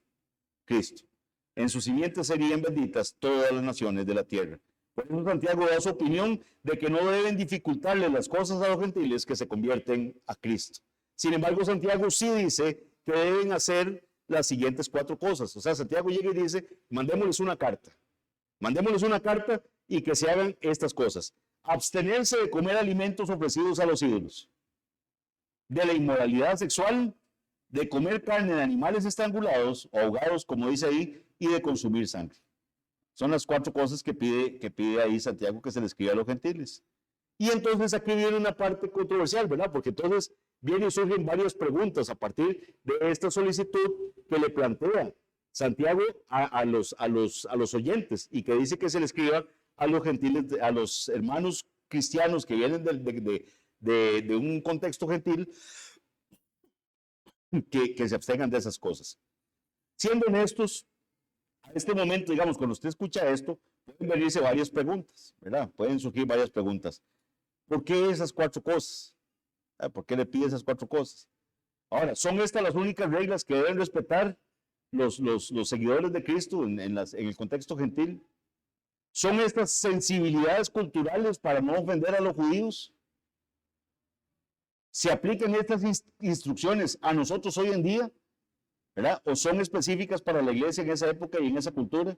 En su simiente serían benditas todas las naciones de la tierra. Por eso Santiago da su opinión de que no deben dificultarle las cosas a los gentiles que se convierten a Cristo. Sin embargo, Santiago sí dice que deben hacer las siguientes 4 cosas. O sea, Santiago llega y dice, mandémosles una carta y que se hagan estas cosas. Abstenerse de comer alimentos ofrecidos a los ídolos, de la inmoralidad sexual, de comer carne de animales estrangulados o ahogados, como dice ahí, y de consumir sangre. Son las 4 cosas que pide ahí Santiago que se le escriba a los gentiles. Y entonces aquí viene una parte controversial, ¿verdad? Porque entonces vienen y surgen varias preguntas a partir de esta solicitud que le plantea Santiago a los oyentes y que dice que se le escriba a los gentiles, a los hermanos cristianos que vienen de un contexto gentil, que se abstengan de esas cosas. Siendo honestos, a este momento, digamos, cuando usted escucha esto, pueden venirse varias preguntas, ¿verdad? Pueden surgir varias preguntas. ¿Por qué esas 4 cosas? ¿Por qué le pide esas 4 cosas? Ahora, ¿son estas las únicas reglas que deben respetar los seguidores de Cristo en el contexto gentil? ¿Son estas sensibilidades culturales para no ofender a los judíos? ¿Se aplican estas instrucciones a nosotros hoy en día? ¿Verdad? ¿O son específicas para la iglesia en esa época y en esa cultura?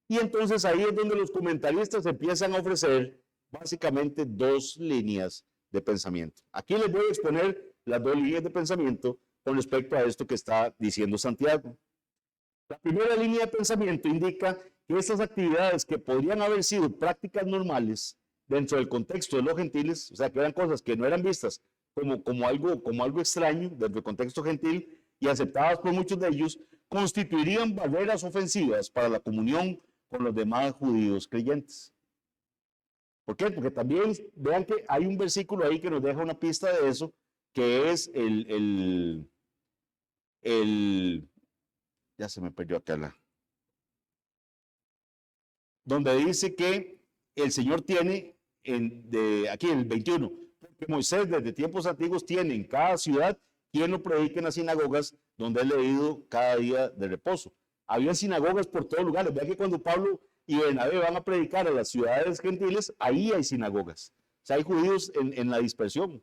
Y entonces ahí es donde los comentaristas empiezan a ofrecer básicamente 2 líneas de pensamiento. Aquí les voy a exponer las 2 líneas de pensamiento con respecto a esto que está diciendo Santiago. La primera línea de pensamiento indica que estas actividades que podrían haber sido prácticas normales dentro del contexto de los gentiles, o sea, que eran cosas que no eran vistas como algo extraño dentro del contexto gentil y aceptadas por muchos de ellos, constituirían barreras ofensivas para la comunión con los demás judíos creyentes. ¿Por qué? Porque también vean que hay un versículo ahí que nos deja una pista de eso, que es ya se me perdió acá donde dice que el Señor tiene, aquí en el 21, porque Moisés desde tiempos antiguos tiene en cada ciudad quien lo predique en las sinagogas donde es leído cada día de reposo. Había sinagogas por todos lugares. Vean que cuando Pablo y Bernabé van a predicar a las ciudades gentiles, ahí hay sinagogas. O sea, hay judíos en la dispersión.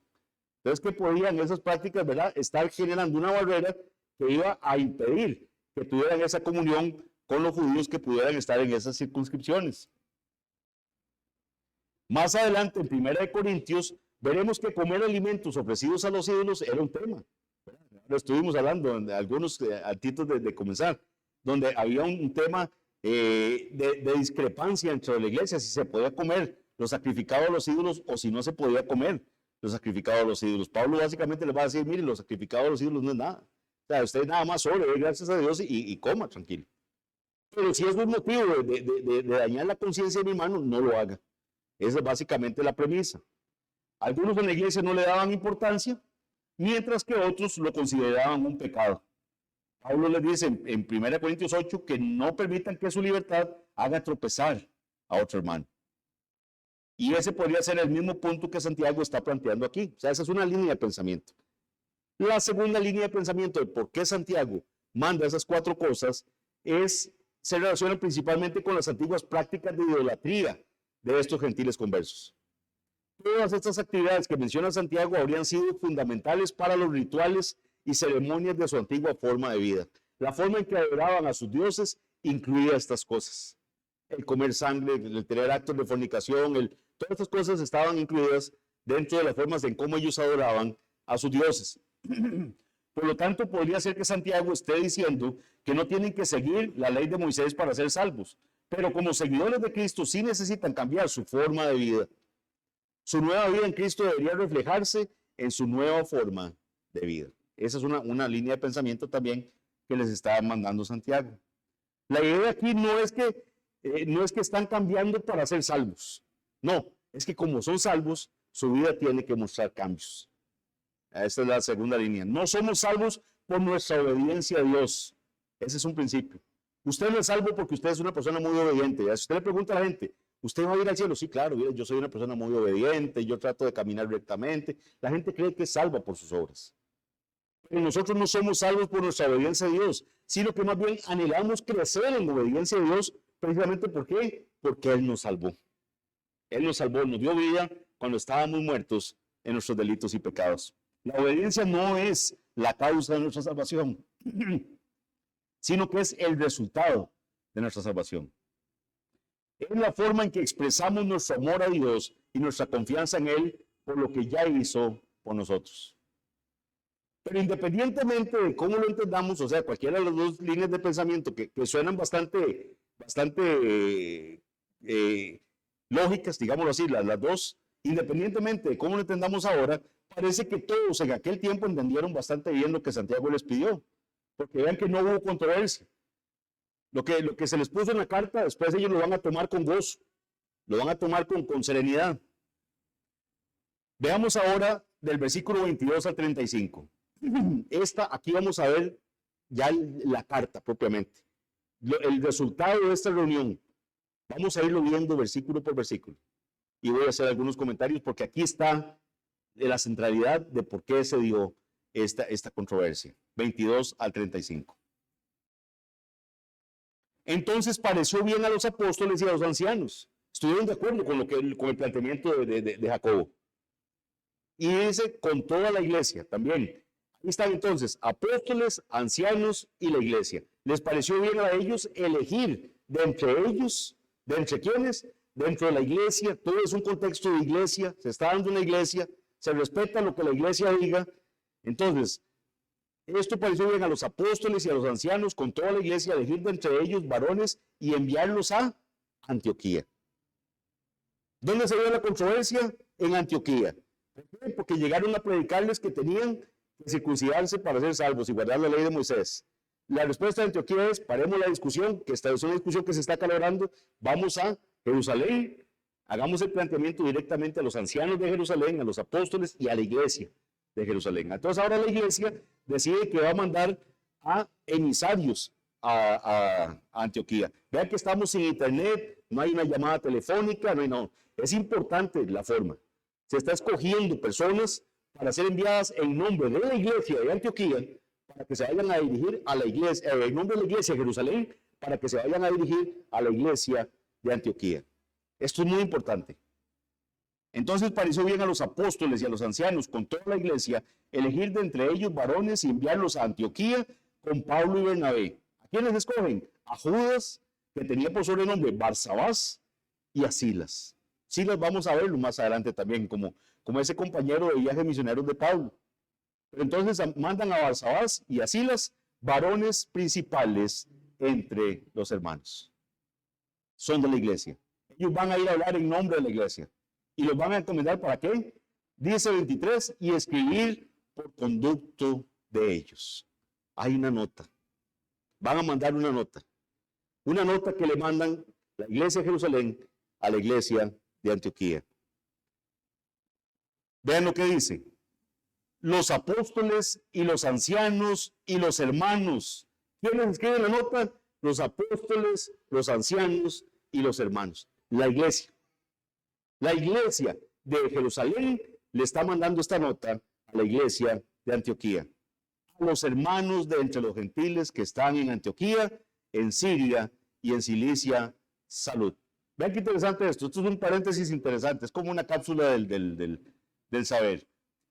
Entonces, ¿qué podían esas prácticas, verdad? Estar generando una barrera que iba a impedir que tuvieran esa comunión con los judíos que pudieran estar en esas circunscripciones. Más adelante, en 1 Corintios, veremos que comer alimentos ofrecidos a los ídolos era un tema. Lo estuvimos hablando de algunos antes de comenzar, donde había un tema de discrepancia entre la iglesia, si se podía comer lo sacrificado a los ídolos o si no se podía comer lo sacrificado a los ídolos. Pablo básicamente les va a decir, mire, lo sacrificado a los ídolos no es nada. O sea, usted nada más ore, gracias a Dios y coma tranquilo. Pero si es un motivo de dañar la conciencia de mi hermano, no lo haga. Esa es básicamente la premisa. Algunos en la iglesia no le daban importancia, mientras que otros lo consideraban un pecado. Pablo les dice en 1 Corintios 8 que no permitan que su libertad haga tropezar a otro hermano. Y ese podría ser el mismo punto que Santiago está planteando aquí. O sea, esa es una línea de pensamiento. La segunda línea de pensamiento de por qué Santiago manda esas 4 cosas se relaciona principalmente con las antiguas prácticas de idolatría de estos gentiles conversos. Todas estas actividades que menciona Santiago habrían sido fundamentales para los rituales y ceremonias de su antigua forma de vida. La forma en que adoraban a sus dioses incluía estas cosas. El comer sangre, el tener actos de fornicación, todas estas cosas estaban incluidas dentro de las formas en cómo ellos adoraban a sus dioses. Por lo tanto, podría ser que Santiago esté diciendo que no tienen que seguir la ley de Moisés para ser salvos, pero como seguidores de Cristo sí necesitan cambiar su forma de vida. Su nueva vida en Cristo debería reflejarse en su nueva forma de vida. Esa es una línea de pensamiento también que les está mandando Santiago. La idea aquí no es que están cambiando para ser salvos. No, es que como son salvos, su vida tiene que mostrar cambios. Esta es la segunda línea. No somos salvos por nuestra obediencia a Dios. Ese es un principio. Usted no es salvo porque usted es una persona muy obediente. Si usted le pregunta a la gente, ¿usted va a ir al cielo? Sí, claro, yo soy una persona muy obediente, yo trato de caminar rectamente. La gente cree que es salva por sus obras. Pero nosotros no somos salvos por nuestra obediencia a Dios, sino que más bien anhelamos crecer en obediencia a Dios, precisamente ¿por qué? Porque Él nos salvó. Él nos salvó, nos dio vida cuando estábamos muertos en nuestros delitos y pecados. La obediencia no es la causa de nuestra salvación, sino que es el resultado de nuestra salvación. Es la forma en que expresamos nuestro amor a Dios y nuestra confianza en Él por lo que ya hizo por nosotros. Pero independientemente de cómo lo entendamos, o sea, cualquiera de las 2 líneas de pensamiento que suenan bastante lógicas, digámoslo así, las 2, independientemente de cómo lo entendamos ahora, parece que todos en aquel tiempo entendieron bastante bien lo que Santiago les pidió, porque vean que no hubo controversia. Lo que se les puso en la carta, después ellos lo van a tomar con gozo, lo van a tomar con serenidad. Veamos ahora del versículo 22 al 35. Aquí vamos a ver ya la carta propiamente, el resultado de esta reunión. Vamos a irlo viendo versículo por versículo. Y voy a hacer algunos comentarios porque aquí está la centralidad de por qué se dio esta controversia. 22 al 35. Entonces pareció bien a los apóstoles y a los ancianos. Estuvieron de acuerdo con el planteamiento de Jacobo. Y dice con toda la iglesia también. Ahí están entonces apóstoles, ancianos y la iglesia. Les pareció bien a ellos elegir de entre ellos, de entre quienes, dentro de la iglesia. Todo es un contexto de iglesia. Se está dando una iglesia. Se respeta lo que la iglesia diga. Entonces, esto pareció bien a los apóstoles y a los ancianos, con toda la iglesia, elegir de entre ellos varones y enviarlos a Antioquía. ¿Dónde se dio la controversia? En Antioquía. ¿Por qué? Porque llegaron a predicarles que tenían que circuncidarse para ser salvos y guardar la ley de Moisés. La respuesta de Antioquía es: paremos la discusión, que esta es una discusión que se está acalorando, vamos a Jerusalén, hagamos el planteamiento directamente a los ancianos de Jerusalén, a los apóstoles y a la iglesia de Jerusalén. Entonces ahora la iglesia decide que va a mandar a emisarios a Antioquía. Vean que estamos sin internet, no hay una llamada telefónica, no. Es importante la forma. Se está escogiendo personas para ser enviadas en nombre de la iglesia de Antioquía, para que se vayan a dirigir a la iglesia, en nombre de la iglesia de Jerusalén, para que se vayan a dirigir a la iglesia de Antioquía. Esto es muy importante. Entonces pareció bien a los apóstoles y a los ancianos, con toda la iglesia, elegir de entre ellos varones y enviarlos a Antioquía con Pablo y Bernabé. ¿A quiénes escogen? A Judas, que tenía por sobrenombre Barsabás, y a Silas. Silas vamos a verlo más adelante también, como ese compañero de viaje misioneros de Pablo. Pero entonces mandan a Barsabás y a Silas, varones principales entre los hermanos. Son de la iglesia. Ellos van a ir a hablar en nombre de la iglesia. ¿Y los van a encomendar para qué? Dice 23, y escribir por conducto de ellos. Hay una nota. Van a mandar una nota. Una nota que le mandan la iglesia de Jerusalén a la iglesia de Antioquía. Vean lo que dice. Los apóstoles y los ancianos y los hermanos. ¿Quiénes escriben la nota? Los apóstoles, los ancianos y los hermanos. La iglesia. La iglesia de Jerusalén le está mandando esta nota a la iglesia de Antioquía. A los hermanos de entre los gentiles que están en Antioquía, en Siria y en Cilicia, salud. Vean qué interesante esto. Esto es un paréntesis interesante. Es como una cápsula del saber.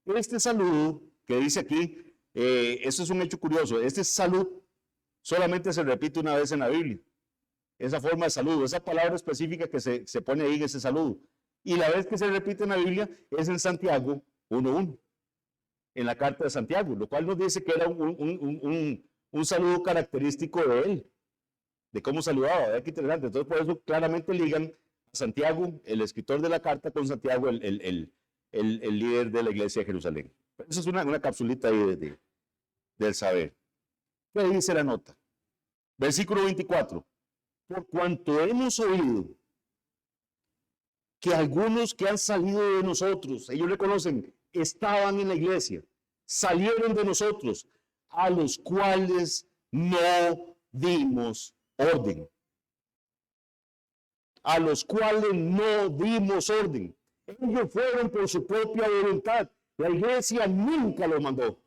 Este saludo que dice aquí, esto es un hecho curioso. Este salud solamente se repite una vez en la Biblia. Esa forma de saludo, esa palabra específica que se pone ahí en ese saludo. Y la vez que se repite en la Biblia es en Santiago 1:1, en la carta de Santiago, lo cual nos dice que era un saludo característico de él, de cómo saludaba. Vean qué interesante. Entonces, por eso claramente ligan a Santiago, el escritor de la carta, con Santiago, el líder de la iglesia de Jerusalén. Pero eso es una capsulita ahí del saber. ¿Qué dice la nota? Versículo 24. Por cuanto hemos oído que algunos que han salido de nosotros, ellos reconocen, estaban en la iglesia, salieron de nosotros, a los cuales no dimos orden. A los cuales no dimos orden. Ellos fueron por su propia voluntad. La iglesia nunca los mandó.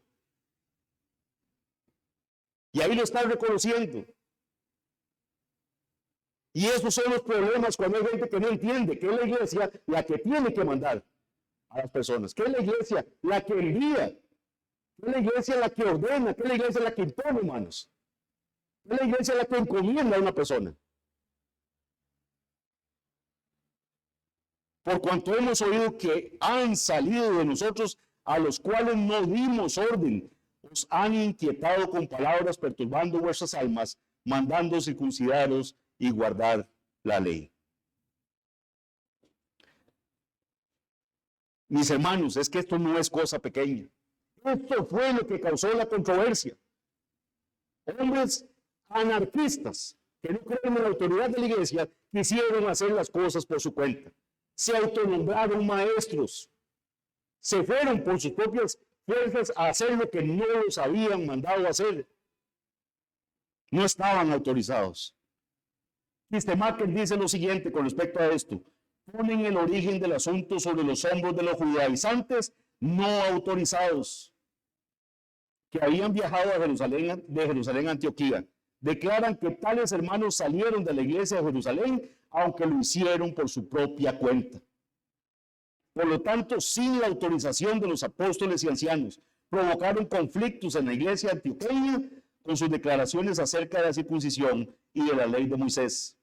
Y ahí lo están reconociendo. Y esos son los problemas cuando hay gente que no entiende que es la iglesia la que tiene que mandar a las personas, que es la iglesia la que envía, que es la iglesia la que ordena, que es la iglesia la que impone manos, que es la iglesia la que encomienda a una persona. Por cuanto hemos oído que han salido de nosotros, a los cuales no dimos orden, os han inquietado con palabras, perturbando vuestras almas, mandando circuncidaros y guardar la ley. Mis hermanos, es que esto no es cosa pequeña. Esto fue lo que causó la controversia. Hombres anarquistas que no creen en la autoridad de la iglesia quisieron hacer las cosas por su cuenta. Se autonombraron maestros. Se fueron por sus propias fuerzas a hacer lo que no los habían mandado hacer. No estaban autorizados. Sistemaker dice lo siguiente con respecto a esto: ponen el origen del asunto sobre los hombros de los judaizantes no autorizados que habían viajado de Jerusalén a Antioquía. Declaran que tales hermanos salieron de la iglesia de Jerusalén, aunque lo hicieron por su propia cuenta. Por lo tanto, sin la autorización de los apóstoles y ancianos, provocaron conflictos en la iglesia antioqueña con sus declaraciones acerca de la circuncisión y de la ley de Moisés.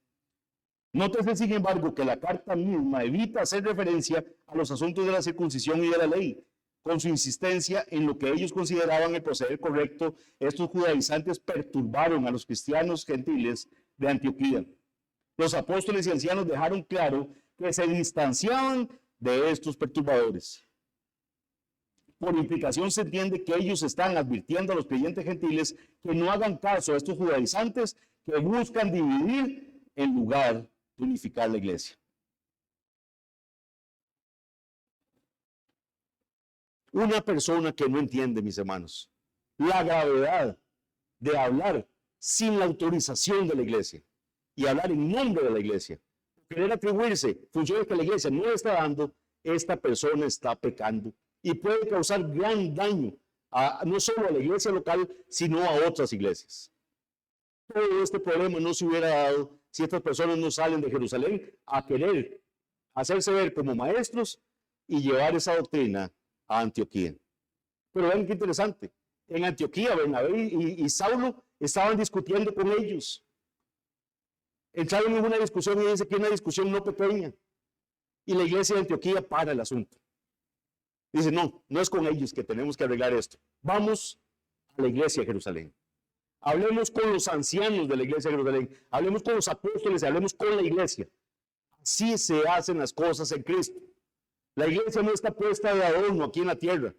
Nótese, sin embargo, que la carta misma evita hacer referencia a los asuntos de la circuncisión y de la ley, con su insistencia en lo que ellos consideraban el proceder correcto. Estos judaizantes perturbaron a los cristianos gentiles de Antioquía. Los apóstoles y ancianos dejaron claro que se distanciaban de estos perturbadores. Por implicación se entiende que ellos están advirtiendo a los creyentes gentiles que no hagan caso a estos judaizantes que buscan dividir en lugar de unificar la iglesia. Una persona que no entiende, mis hermanos, la gravedad de hablar sin la autorización de la iglesia y hablar en nombre de la iglesia, querer atribuirse funciones que la iglesia no le está dando, esta persona está pecando y puede causar gran daño no solo a la iglesia local, sino a otras iglesias. Todo este problema no se hubiera dado si estas personas no salen de Jerusalén a querer hacerse ver como maestros y llevar esa doctrina a Antioquía. Pero vean qué interesante. En Antioquía, Bernabé y Saulo estaban discutiendo con ellos. Entraron en una discusión y dice que una discusión no pequeña. Y la iglesia de Antioquía para el asunto. Dice, no es con ellos que tenemos que arreglar esto. Vamos a la iglesia de Jerusalén. Hablemos con los ancianos de la iglesia de Jerusalén. Hablemos con los apóstoles, hablemos con la iglesia. Así se hacen las cosas en Cristo. La iglesia no está puesta de adorno aquí en la tierra.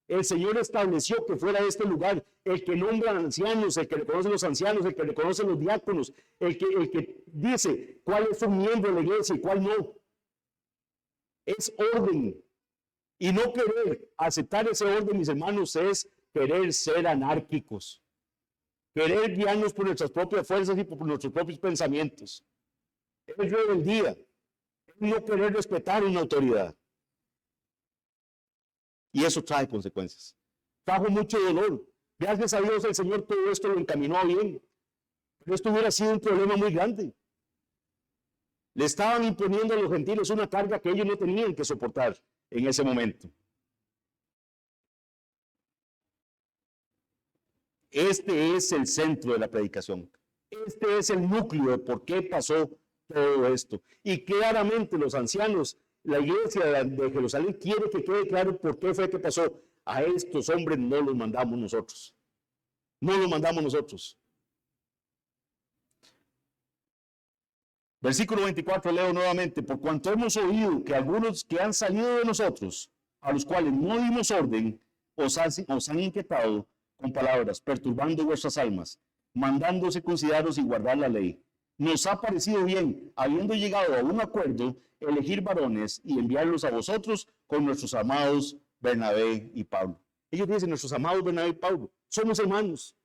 El Señor estableció que fuera este lugar el que nombra ancianos, el que reconoce los ancianos, el que reconoce los diáconos, el que dice cuál es un miembro de la iglesia y cuál no. Es orden. Y no querer aceptar ese orden, mis hermanos, es querer ser anárquicos. Querer guiarnos por nuestras propias fuerzas y por nuestros propios pensamientos. Es rebeldía. Es no querer respetar una autoridad. Y eso trae consecuencias. Trajo mucho dolor. Gracias a Dios el Señor todo esto lo encaminó bien. Pero esto hubiera sido un problema muy grande. Le estaban imponiendo a los gentiles una carga que ellos no tenían que soportar en ese momento. Este es el centro de la predicación. Este es el núcleo de por qué pasó todo esto. Y claramente los ancianos, la iglesia de Jerusalén quiere que quede claro por qué fue que pasó. A estos hombres no los mandamos nosotros. No los mandamos nosotros. Versículo 24, leo nuevamente. Por cuanto hemos oído que algunos que han salido de nosotros, a los cuales no dimos orden, os han inquietado con palabras, perturbando vuestras almas, mandándose consideraros y guardar la ley. Nos ha parecido bien, habiendo llegado a un acuerdo, elegir varones y enviarlos a vosotros con nuestros amados Bernabé y Pablo. Ellos dicen, nuestros amados Bernabé y Pablo, somos hermanos.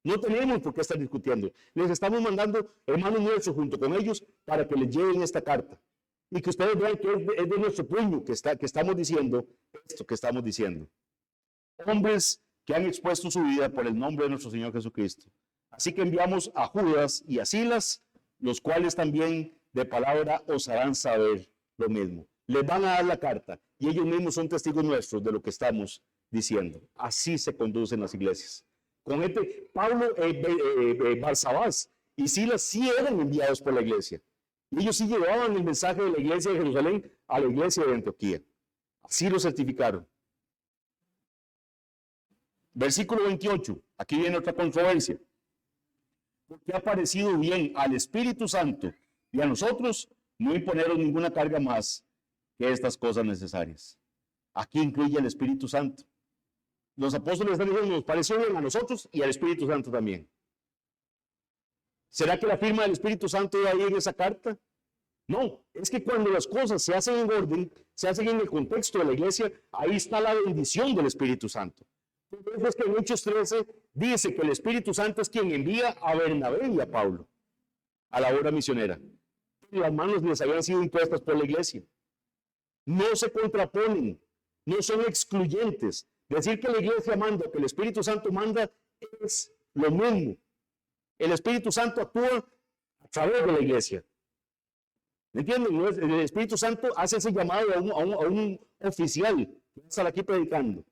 No tenemos por qué estar discutiendo. Les estamos mandando hermanos nuestros junto con ellos para que les lleven esta carta. Y que ustedes vean que es de nuestro puño que estamos diciendo esto que estamos diciendo. Hombres que han expuesto su vida por el nombre de nuestro Señor Jesucristo. Así que enviamos a Judas y a Silas, los cuales también de palabra os harán saber lo mismo. Les van a dar la carta y ellos mismos son testigos nuestros de lo que estamos diciendo. Así se conducen las iglesias. Con Pablo, Barsabás y Silas sí eran enviados por la iglesia. Y ellos sí llevaban el mensaje de la iglesia de Jerusalén a la iglesia de Antioquía. Así lo certificaron. Versículo 28. Aquí viene otra controversia. Porque ha parecido bien al Espíritu Santo y a nosotros no imponeros ninguna carga más que estas cosas necesarias. Aquí incluye el Espíritu Santo. Los apóstoles están diciendo, nos pareció bien a nosotros y al Espíritu Santo también. ¿Será que la firma del Espíritu Santo iba ahí en esa carta? No, es que cuando las cosas se hacen en orden, se hacen en el contexto de la iglesia, ahí está la bendición del Espíritu Santo. Por eso es que en Hechos 13 dice que el Espíritu Santo es quien envía a Bernabé y a Pablo. a la obra misionera. Las manos les habían sido impuestas por la iglesia. No se contraponen, no son excluyentes. Decir que la iglesia manda, que el Espíritu Santo manda, es lo mismo. El Espíritu Santo actúa a través de la iglesia. ¿Me entienden? El Espíritu Santo hace ese llamado a un oficial que va a estar aquí predicando.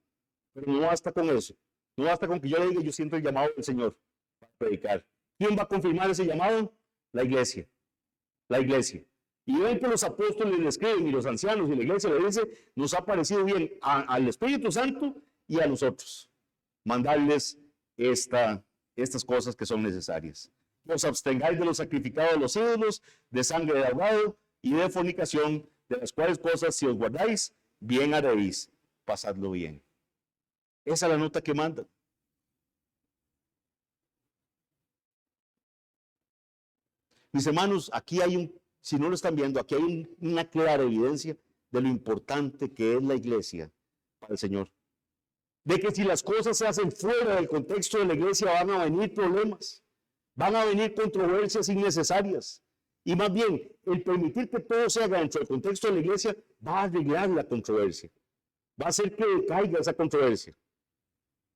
Pero no basta con eso. No basta con que yo le diga, yo siento el llamado del Señor para predicar. ¿Quién va a confirmar ese llamado? La iglesia. La iglesia. Y ven que los apóstoles le escriben y los ancianos y la iglesia le dice, nos ha parecido bien al Espíritu Santo y a nosotros mandarles estas cosas que son necesarias. Os abstengáis de los sacrificados de los ídolos, de sangre de ahogado y de fornicación, de las cuales cosas si os guardáis, bien haréis, pasadlo bien. Esa es la nota que manda. Mis hermanos, aquí hay si no lo están viendo, aquí hay una clara evidencia de lo importante que es la iglesia para el Señor. De que si las cosas se hacen fuera del contexto de la iglesia van a venir problemas, van a venir controversias innecesarias. Y más bien, el permitir que todo se haga dentro del contexto de la iglesia va a arreglar la controversia. Va a hacer que decaiga esa controversia.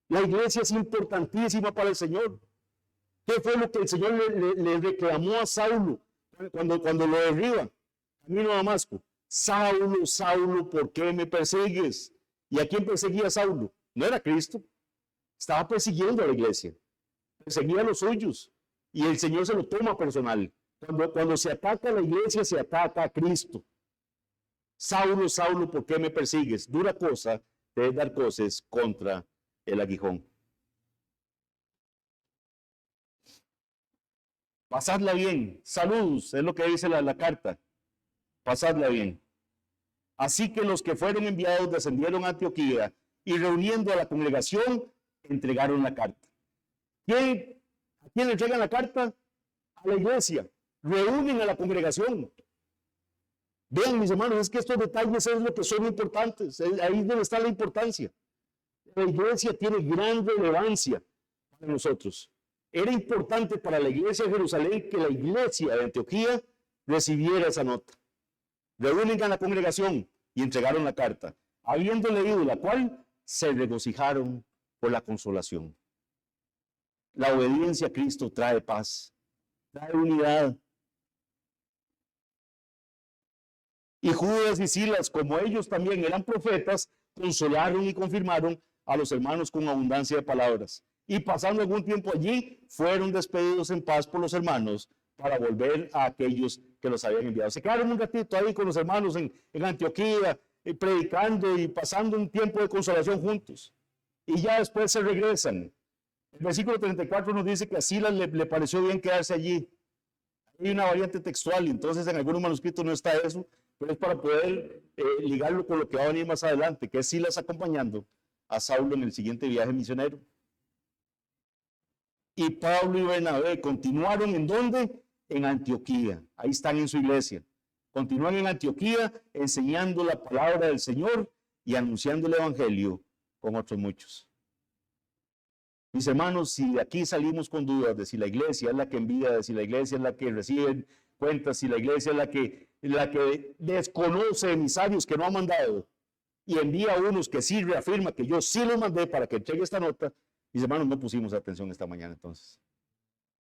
La iglesia es importantísima para el Señor. ¿Qué fue lo que el Señor le reclamó a Saulo cuando lo derriba? Camino a Damasco. Saulo, Saulo, ¿por qué me persigues? ¿Y a quién perseguía Saulo? No era Cristo. Estaba persiguiendo a la iglesia. Perseguía a los suyos. Y el Señor se lo toma personal. Cuando se ataca a la iglesia, se ataca a Cristo. Saulo, Saulo, ¿por qué me persigues? Dura cosa de dar cosas contra el aguijón. Pasadla bien. Saludos, es lo que dice la carta. Pasadla bien. Así que los que fueron enviados descendieron a Antioquía y reuniendo a la congregación, entregaron la carta. ¿A quién le entregan la carta? A la iglesia. Reúnen a la congregación. Vean, mis hermanos, es que estos detalles es lo que son importantes. Ahí es donde está la importancia. La iglesia tiene gran relevancia para nosotros. Era importante para la iglesia de Jerusalén que la iglesia de Antioquía recibiera esa nota. Reúnen a la congregación y entregaron la carta. Habiendo leído la cual, se regocijaron por la consolación. La obediencia a Cristo trae paz, trae unidad. Y Judas y Silas, como ellos también eran profetas, consolaron y confirmaron a los hermanos con abundancia de palabras. Y pasando algún tiempo allí, fueron despedidos en paz por los hermanos para volver a aquellos que los habían enviado. Se quedaron un ratito ahí con los hermanos en Antioquía, predicando y pasando un tiempo de consolación juntos. Y ya después se regresan. El versículo 34 nos dice que a Silas le pareció bien quedarse allí. Hay una variante textual y entonces en algunos manuscritos no está eso, pero es para poder ligarlo con lo que va a venir más adelante, que es Silas acompañando a Saulo en el siguiente viaje misionero. Y Pablo y Bernabé continuaron ¿en dónde? En Antioquía. Ahí están en su iglesia. Continúan en Antioquía enseñando la palabra del Señor y anunciando el evangelio con otros muchos. Mis hermanos, si de aquí salimos con dudas de si la iglesia es la que envía, de si la iglesia es la que recibe cuentas, si la iglesia es la que desconoce emisarios que no ha mandado y envía a unos que sí reafirma que yo sí los mandé para que entregue esta nota, mis hermanos, no pusimos atención esta mañana entonces.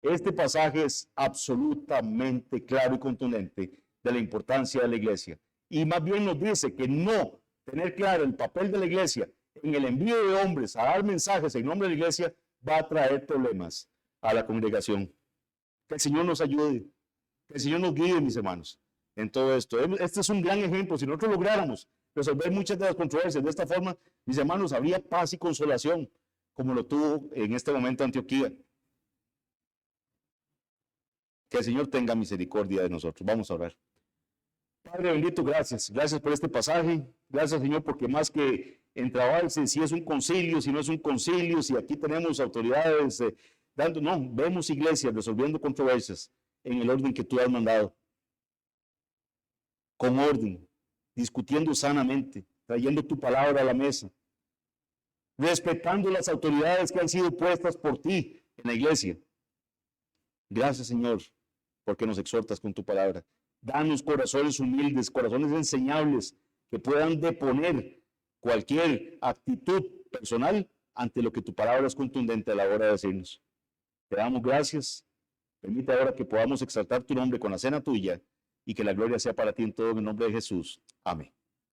Este pasaje es absolutamente claro y contundente de la importancia de la iglesia. Y más bien nos dice que no tener claro el papel de la iglesia en el envío de hombres a dar mensajes en nombre de la iglesia va a traer problemas a la congregación. Que el Señor nos ayude, que el Señor nos guíe, mis hermanos, en todo esto. Este es un gran ejemplo. Si nosotros lográramos resolver muchas de las controversias de esta forma, mis hermanos, habría paz y consolación, como lo tuvo en este momento Antioquía. Que el Señor tenga misericordia de nosotros. Vamos a orar. Padre bendito, gracias. Gracias por este pasaje. Gracias, Señor, porque más que entrabarse, si es un concilio, si no es un concilio, si aquí tenemos autoridades vemos iglesias resolviendo controversias en el orden que tú has mandado. Con orden, discutiendo sanamente, trayendo tu palabra a la mesa, respetando las autoridades que han sido puestas por ti en la iglesia. Gracias, Señor, porque nos exhortas con tu palabra. Danos corazones humildes, corazones enseñables, que puedan deponer cualquier actitud personal ante lo que tu palabra es contundente a la hora de decirnos. Te damos gracias. Permite ahora que podamos exaltar tu nombre con la cena tuya y que la gloria sea para ti en todo, en el nombre de Jesús. Amén.